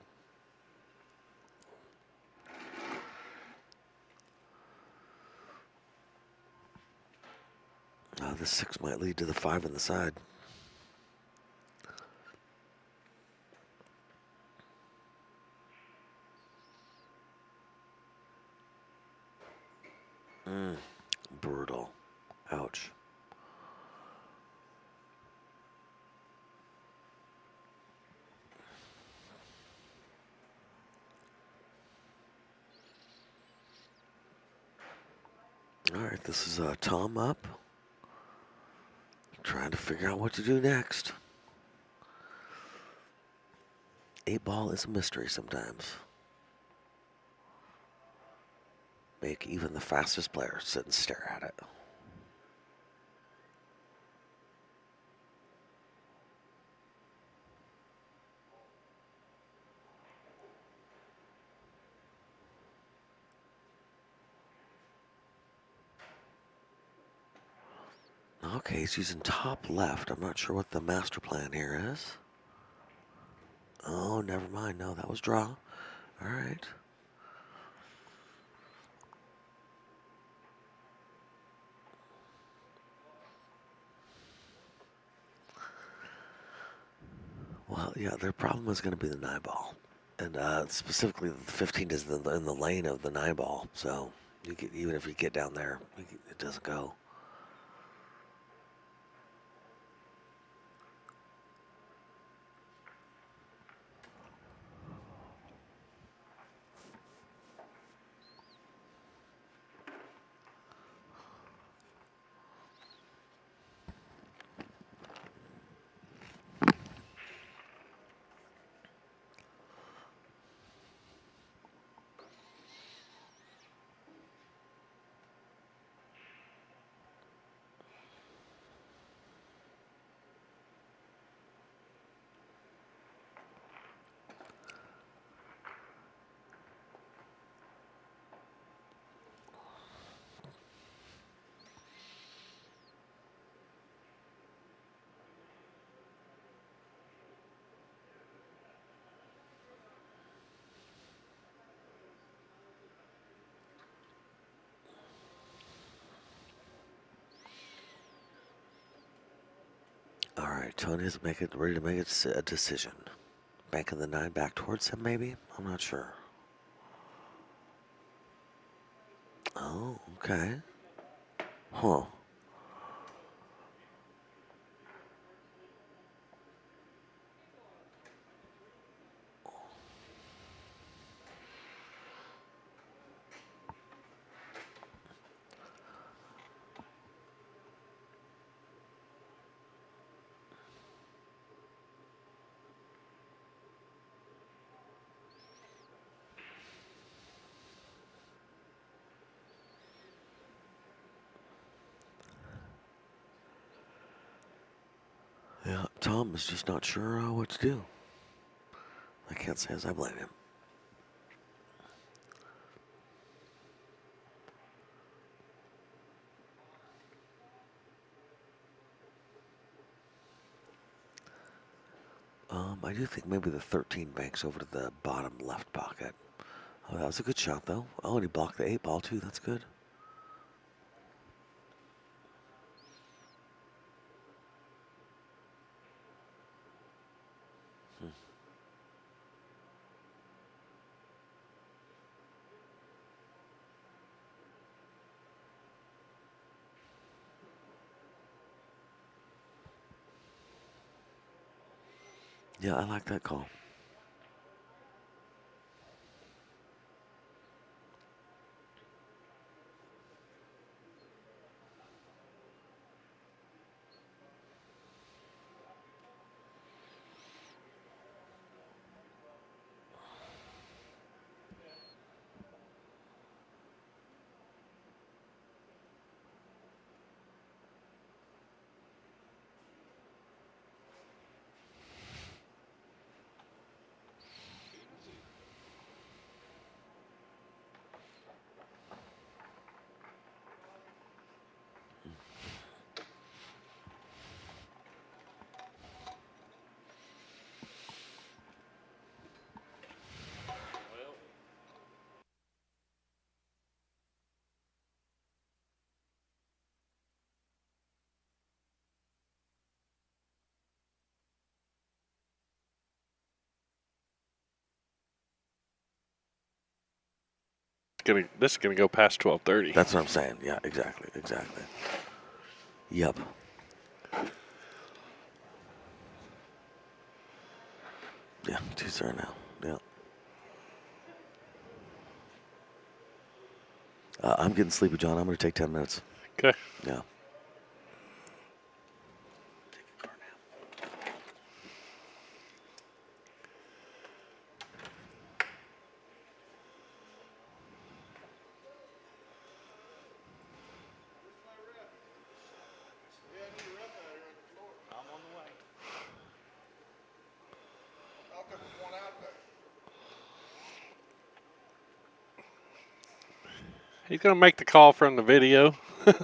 The 6 might lead to the 5 on the side. Brutal. Ouch. All right, this is Tom up. Trying to figure out what to do next. 8 ball is a mystery sometimes. Make even the fastest player sit and stare at it. Okay, he's using top left. I'm not sure what the master plan here is. Oh, never mind. No, that was draw. All right. Well, yeah, their problem is going to be the 9 ball. And specifically, the 15 is in the lane of the 9 ball. So even if you get down there, it doesn't go. All right, Tony's ready to make a decision. Banking the 9 back towards him, maybe? I'm not sure. Oh, okay. Huh. Yeah, Tom is just not sure what to do. I can't say as I blame him. I do think maybe the 13 banks over to the bottom left pocket. Oh, that was a good shot, though. Oh, and he blocked the 8 ball, too. That's good. Yeah, I like that call. this is gonna go past 12:30. That's what I'm saying. Yeah, exactly. Yep. Yeah, 2:30 now. Yeah. I'm getting sleepy, John. I'm going to take 10 minutes. Okay. Yeah. Yeah, I need a rep out here on the floor. I'm on the way. I'll come with one out there. He's gonna make the call from the video. You know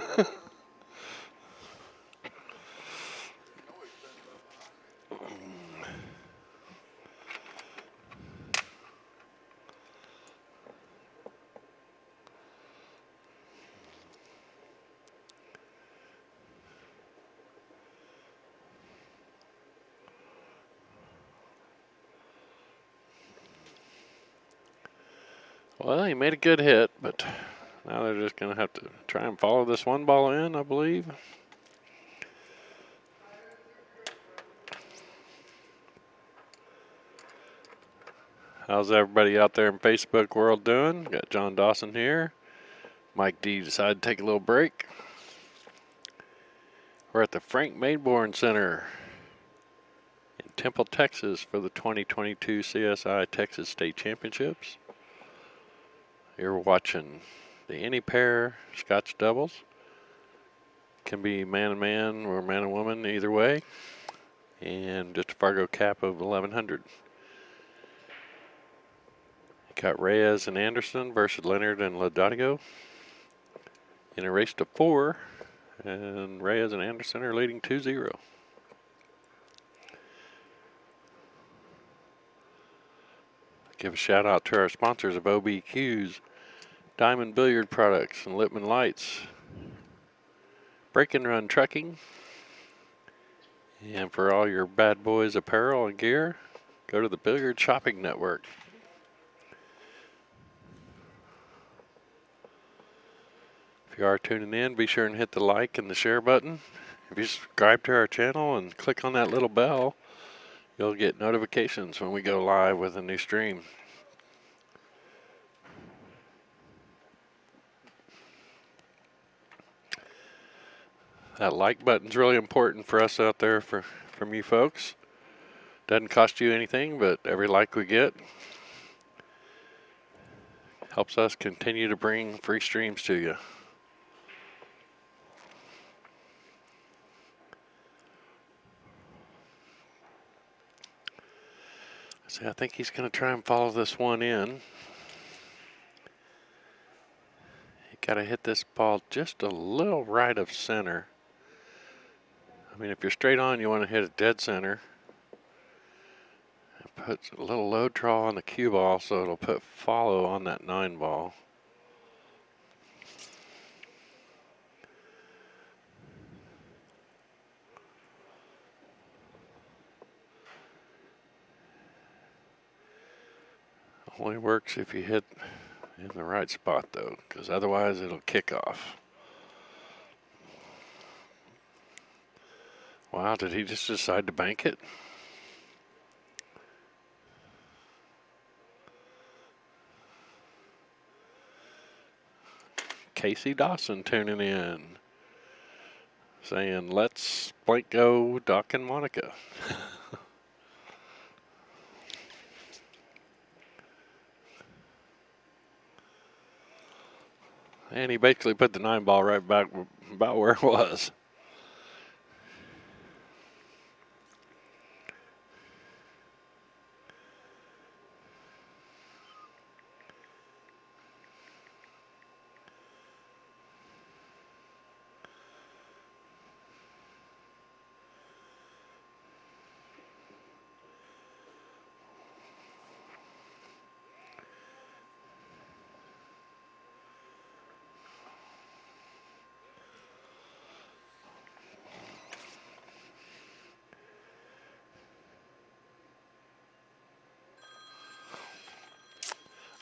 he's been behind me. Well, he made a good hit, but now they're just gonna have to try and follow this one ball in, I believe. How's everybody out there in Facebook world doing? Got John Dawson here. Mike D decided to take a little break. We're at the Frank Mayborn Center in Temple, Texas for the 2022 CSI Texas State Championships. You're watching the any pair Scotch doubles. Can be man and man or man and woman, either way. And just a Fargo cap of 1100. Got Reyes and Anderson versus Leonard and Laudadio in a race to 4, and Reyes and Anderson are leading 2-0. Give a shout out to our sponsors of OBQs, Diamond Billiard Products, and Lippman Lights, Break and Run Trucking, and for all your bad boys apparel and gear, go to the Billiard Shopping Network. If you are tuning in, be sure and hit the like and the share button. If you subscribe to our channel and click on that little bell, you'll get notifications when we go live with a new stream. That like button's really important for us out there, from you folks. Doesn't cost you anything, but every like we get helps us continue to bring free streams to you. See, I think he's going to try and follow this one in. You got to hit this ball just a little right of center. I mean, if you're straight on, you want to hit it dead center. It puts a little load draw on the cue ball, so it'll put follow on that 9 ball. Only works if you hit in the right spot, though, because otherwise it'll kick off. Wow, did he just decide to bank it? Casey Dawson tuning in, saying, let's blank go Doc and Monica. And he basically put the 9 ball right back about where it was.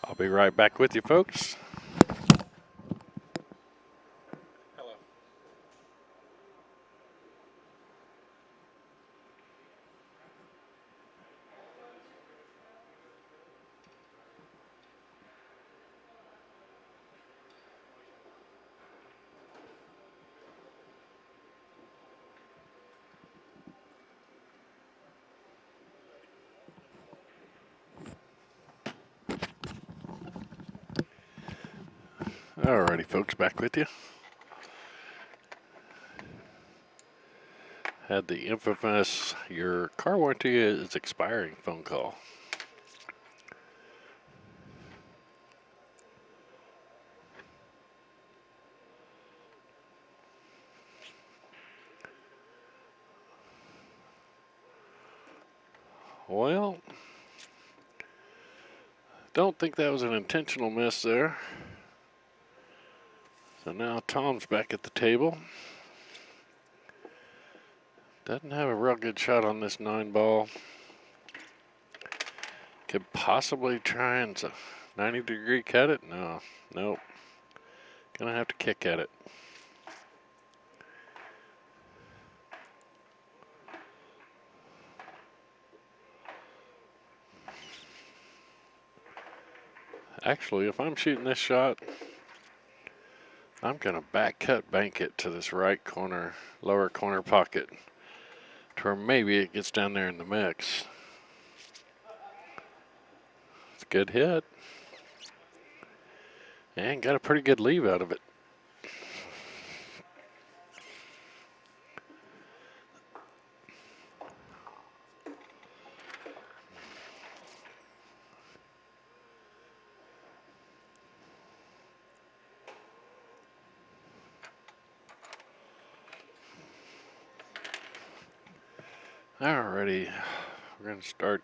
I'll be right back with you, folks. Alrighty, folks, back with you. Had the infamous "your car warranty is expiring" phone call. Well, don't think that was an intentional miss there. So now Tom's back at the table. Doesn't have a real good shot on this 9 ball. Could possibly try and 90-degree cut it. No, nope. Gonna have to kick at it. Actually, if I'm shooting this shot, I'm gonna back cut bank it to this right corner, lower corner pocket, to where maybe it gets down there in the mix. It's a good hit. And got a pretty good leave out of it. Alrighty, we're going to start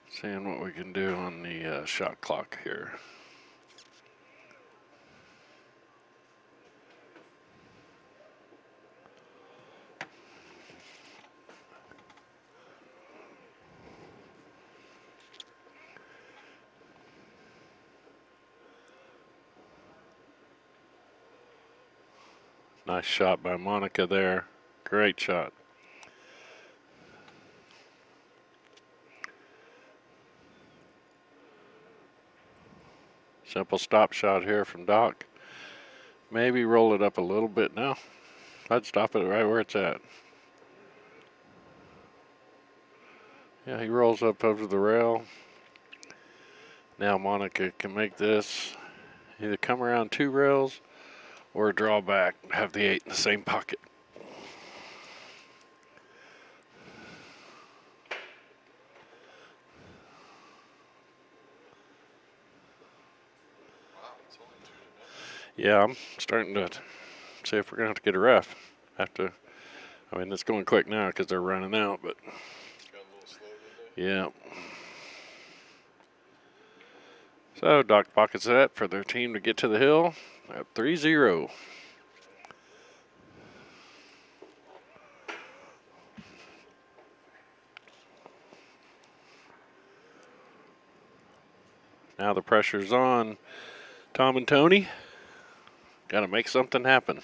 seeing what we can do on the shot clock here. Nice shot by Monica there. Great shot. Simple stop shot here from Doc. Maybe roll it up a little bit now. I'd stop it right where it's at. Yeah, he rolls up over the rail. Now Monica can make this either come around 2 rails or draw back, have the 8 in the same pocket. Yeah, I'm starting to see if we're going to have to get a ref. I mean, it's going quick now because they're running out, but Got a little slow today. yeah. So, Doc pockets that for their team to get to the hill at 3-0. Now the pressure's on Tom and Tony. Got to make something happen.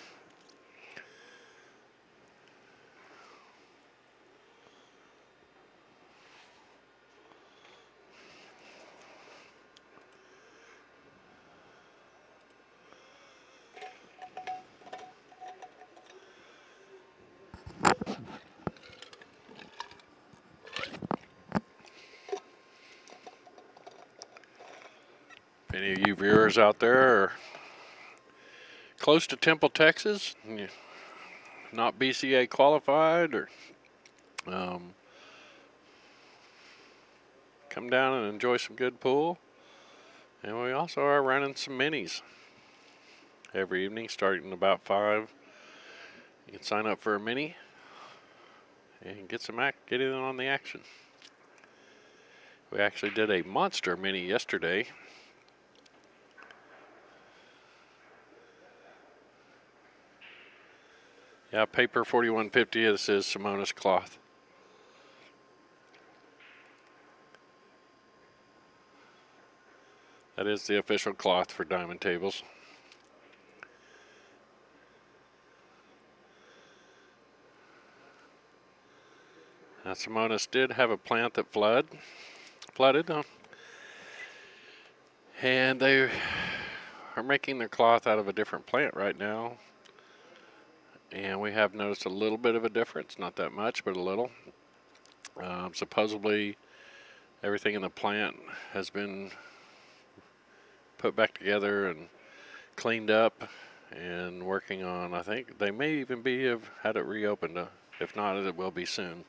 If any of you viewers out there are close to Temple, Texas, and you're not BCA qualified, or come down and enjoy some good pool. And we also are running some minis every evening starting about 5. You can sign up for a mini and get in on the action. We actually did a monster mini yesterday. Yeah, paper 4150. This is Simonis cloth. That is the official cloth for diamond tables. Now, Simonis did have a plant that flooded, and they are making their cloth out of a different plant right now. And we have noticed a little bit of a difference, not that much, but a little. Supposedly, everything in the plant has been put back together, and cleaned up and working on. I think they may even have had it reopened. If not, it will be soon.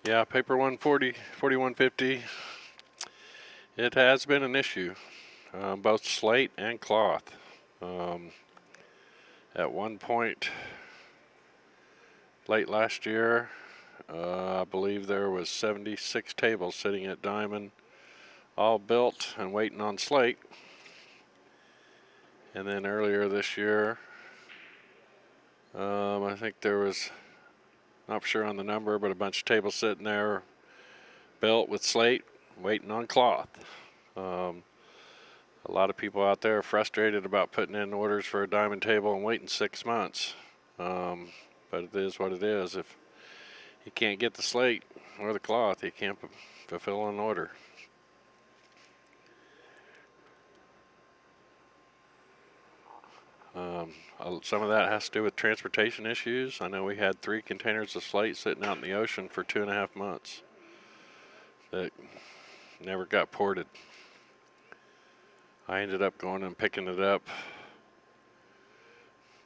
Yeah, paper 140, 4150. It has been an issue, both slate and cloth. At one point, late last year, I believe there was 76 tables sitting at Diamond, all built and waiting on slate. And then earlier this year, I think there was, not sure on the number, but a bunch of tables sitting there built with slate, waiting on cloth. A lot of people out there are frustrated about putting in orders for a Diamond table and waiting 6 months. But it is what it is. If you can't get the slate or the cloth, you can't fulfill an order. Some of that has to do with transportation issues. I know we had 3 containers of slate sitting out in the ocean for 2.5 months that never got ported. I ended up going and picking it up.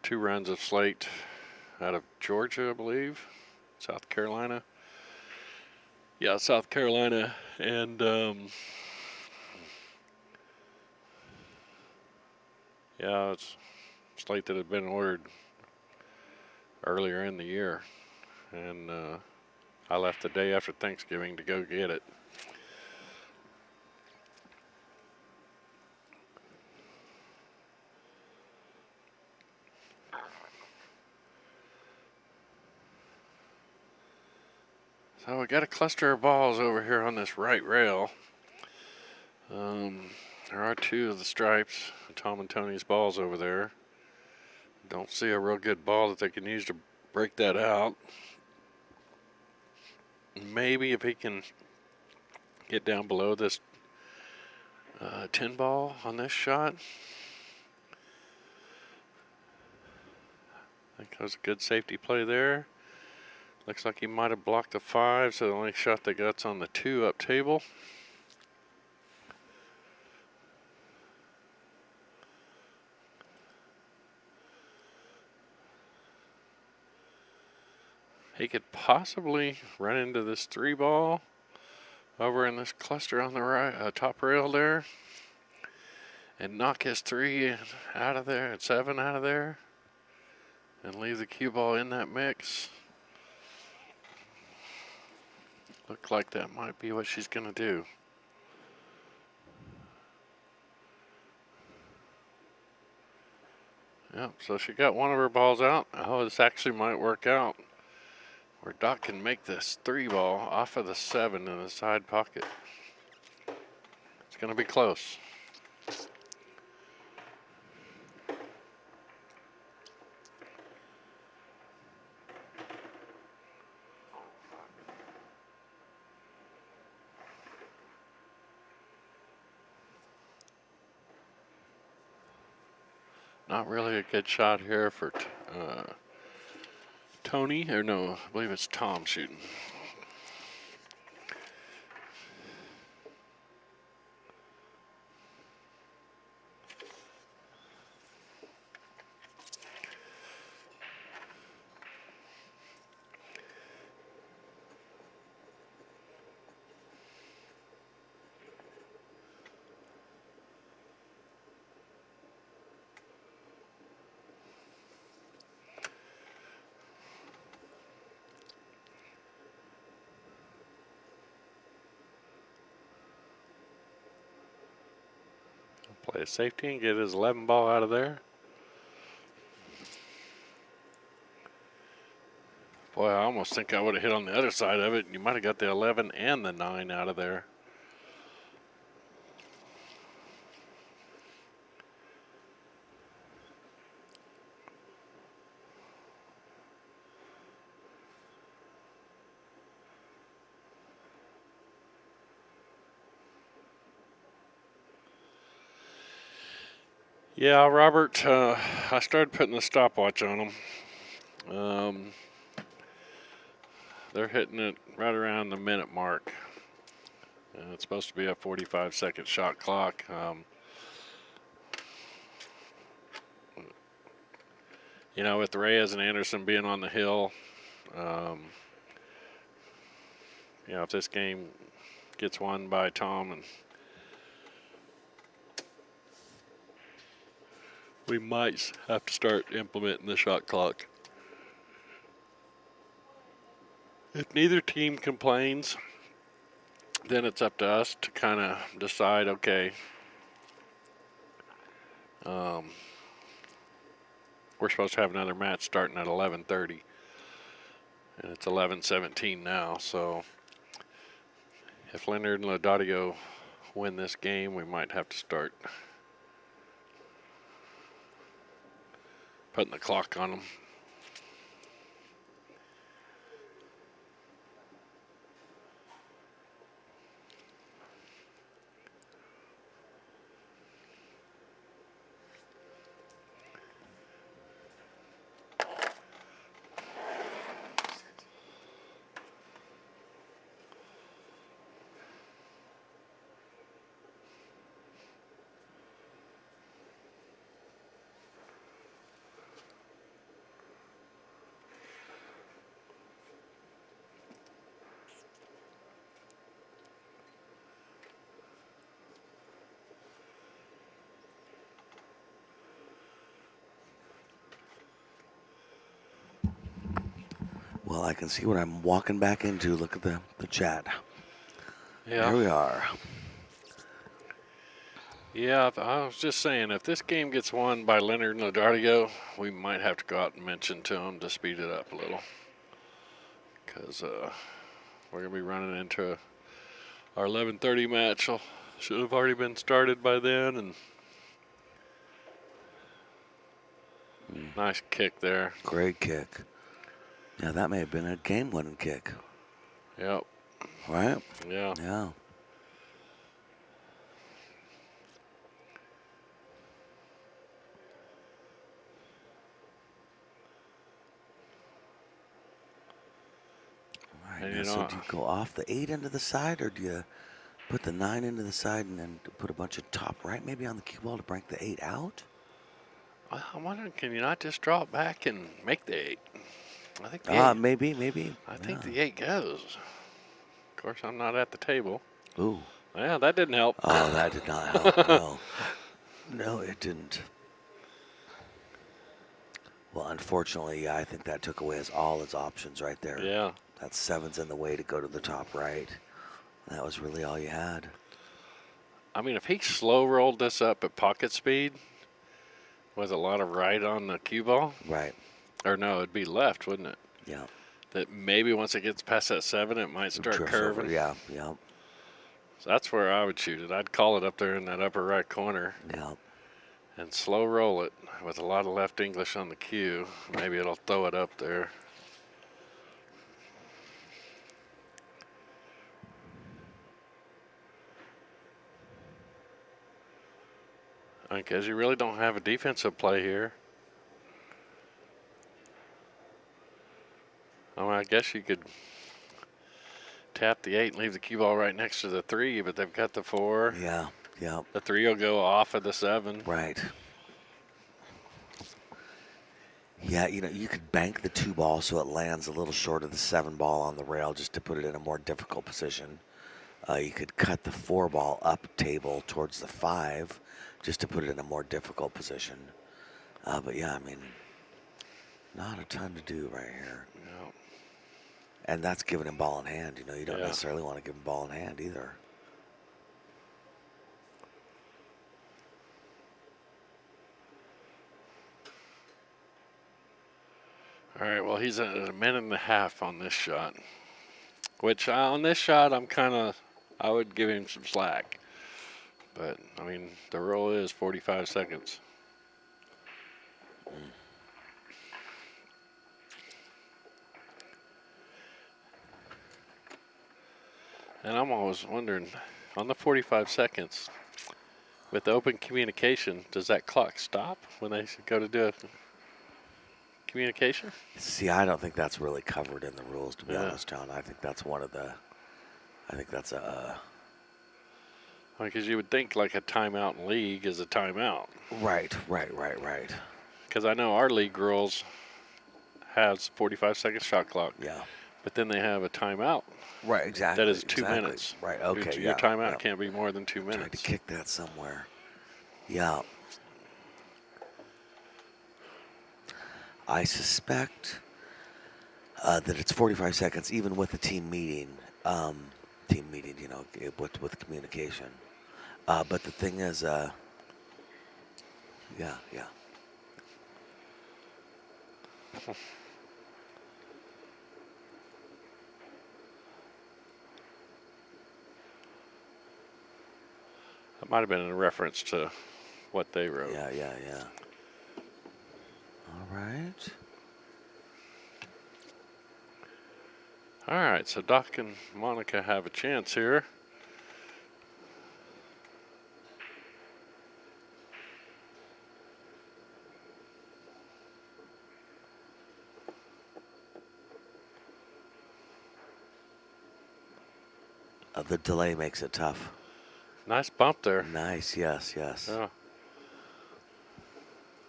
2 runs of slate out of Georgia, I believe, South Carolina. Yeah, South Carolina, and yeah, it's slate that had been ordered earlier in the year, and I left the day after Thanksgiving to go get it. So we got a cluster of balls over here on this right rail. There are 2 of the stripes, Tom and Tony's balls over there. Don't see a real good ball that they can use to break that out. Maybe if he can get down below this 10 ball on this shot. I think that was a good safety play there. Looks like he might have blocked the 5, so the only shot they got's on the 2 up table. He could possibly run into this 3 ball over in this cluster on the right, top rail there, and knock his 3 out of there and 7 out of there, and leave the cue ball in that mix. Look like that might be what she's gonna do. Yep, so she got one of her balls out. Oh, this actually might work out, where Doc can make this 3 ball off of the 7 in the side pocket. It's gonna be close. Not really a good shot here for Tony, or no, I believe it's Tom shooting. Play a safety and get his 11 ball out of there. Boy, I almost think I would have hit on the other side of it. You might have got the 11 and the 9 out of there. Yeah, Robert, I started putting the stopwatch on them. They're hitting it right around the minute mark. It's supposed to be a 45-second shot clock. You know, with Reyes and Anderson being on the hill, you know, if this game gets won by Tom, and we might have to start implementing the shot clock. If neither team complains, then it's up to us to kind of decide, okay, we're supposed to have another match starting at 11:30, and it's 11:17 now, so if Leonard and Laudadio win this game, we might have to start putting the clock on them. Well, I can see what I'm walking back into. Look at the chat. Yeah. Here we are. Yeah, I was just saying, if this game gets won by Leonard and Laudadio, we might have to go out and mention to them to speed it up a little. Because we're going to be running into our 11:30 match. Should have already been started by then. And nice kick there. Great kick. Yeah, that may have been a game-winning kick. Yep. Right? Yeah. Yeah. All right, And now, you so know, do you go off the 8 into the side, or do you put the 9 into the side and then put a bunch of top right maybe on the cue ball to break the 8 out? I'm wondering, can you not just draw it back and make the 8? I think the 8. Maybe. I think the 8 goes. Of course, I'm not at the table. Ooh. Yeah, that didn't help. Oh, that did not help. No. No, it didn't. Well, unfortunately, yeah, I think that took away all his options right there. Yeah. That 7's in the way to go to the top right. That was really all you had. I mean, if he slow rolled this up at pocket speed with a lot of right on the cue ball, Right. or no, it'd be left, wouldn't it? Yeah. That maybe once it gets past that 7, it might start Drifts curving. over. Yeah. So that's where I would shoot it. I'd call it up there in that upper right corner and slow roll it with a lot of left English on the cue. Maybe it'll throw it up there. Because you really don't have a defensive play here. I mean, I guess you could tap the 8 and leave the cue ball right next to the 3, but they've got the 4. Yeah, yeah, The 3 will go off of the 7. right. Yeah, you could bank the 2 ball so it lands a little short of the 7 ball on the rail just to put it in a more difficult position. You could cut the 4 ball up table towards the 5 just to put it in a more difficult position. But yeah, I mean, not a ton to do right here. No. And that's giving him ball in hand. You don't Yeah. necessarily want to give him ball in hand either. All right, well, he's at a minute and a half on this shot. Which, on this shot, I would give him some slack. But, I mean, the rule is 45 seconds. And I'm always wondering, on the 45 seconds, with open communication, does that clock stop when they go to do a communication? See, I don't think that's really covered in the rules, to be Yeah. honest, John. I think that's a Because you would think like a timeout in league is a timeout. right. Because I know our league rules has 45-second shot clock. Yeah. But then they have a timeout. Right, exactly. That is 2 exactly. minutes. Right, okay. Your timeout yeah. can't be more than 2 Tried minutes. to kick that somewhere. Yeah. I suspect that it's 45 seconds, even with the team meeting. With communication. But the thing is, yeah. That might have been in reference to what they wrote. Yeah. All right. All right, so Doc and Monica have a chance here. The delay makes it tough. Nice bump there. Nice, yes. Yeah.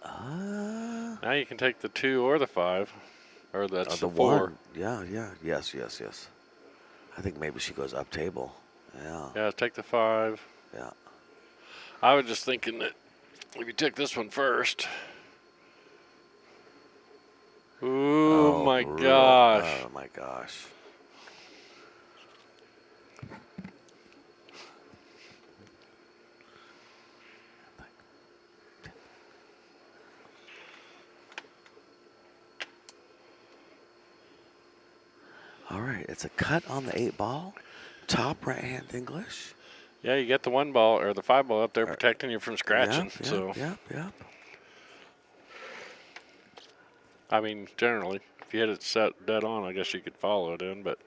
Uh, Now you can take the 2 or the 5. Or that's the 4. 1. Yeah. Yes. I think maybe she goes up table. Yeah. Yeah, take the 5. Yeah. I was just thinking that if you took this one first. Ooh, my gosh. Oh, my gosh. All right, it's a cut on the 8 ball. Top right hand English. Yeah, you get the 1 ball or the 5 ball up there protecting you from scratching. Yep. I mean, generally, if you had it set dead on, I guess you could follow it in, but.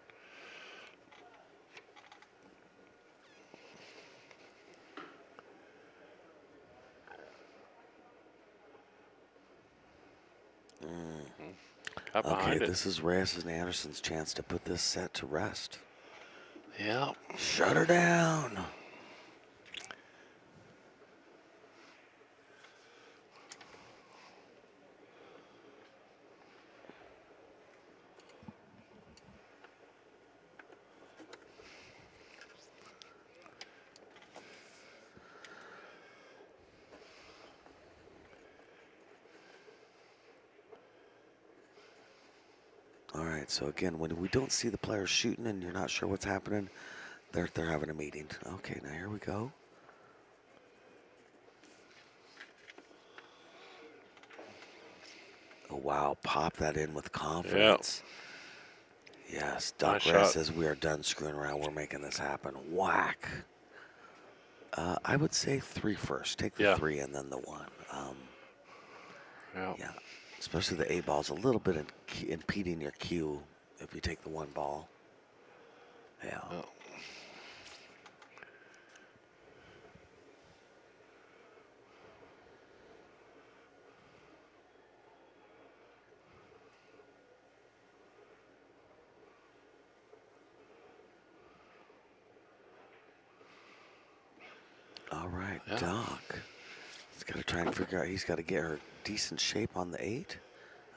Got Okay, behind it. this is Reyes and Anderson's chance to put this set to rest. Yeah. Shut her down. All right, so again, when we don't see the players shooting and you're not sure what's happening, they're having a meeting. Okay, now here we go. Oh, wow, pop that in with confidence. Yes, Doc Nice Reyes shot. says we are done screwing around. We're making this happen. Whack. I would say 3 first. Take the 3 and then the 1. Yeah, especially the 8 ball's a little bit impeding your cue if you take the 1 ball. Yeah. Oh. right, Yeah. Doc. He's got to try and figure out. He's got to get her decent shape on the 8.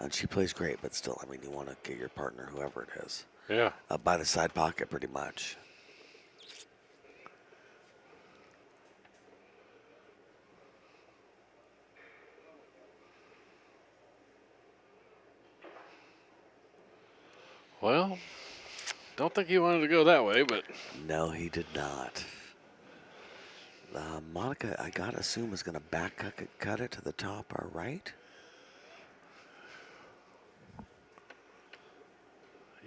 And she plays great, but still, I mean, you want to get your partner, whoever it is, Yeah. by the side pocket pretty much. Well, don't think he wanted to go that way, but No, he did not. Monica, I got to assume, is going to back cut it to the top or right.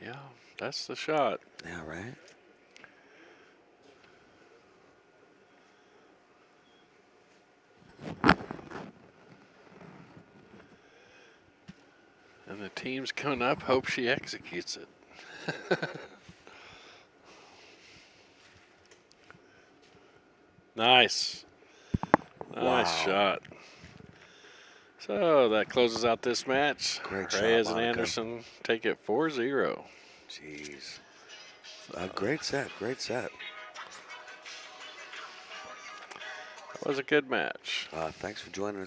yeah, that's the shot. Yeah, right. And the team's coming up. Hope she executes it. Nice. Wow. Nice shot. So that closes out this match. Great shot, Reyes and Monica. Anderson take it 4-0. Jeez. Great set. Great set. That was a good match. Thanks for joining us.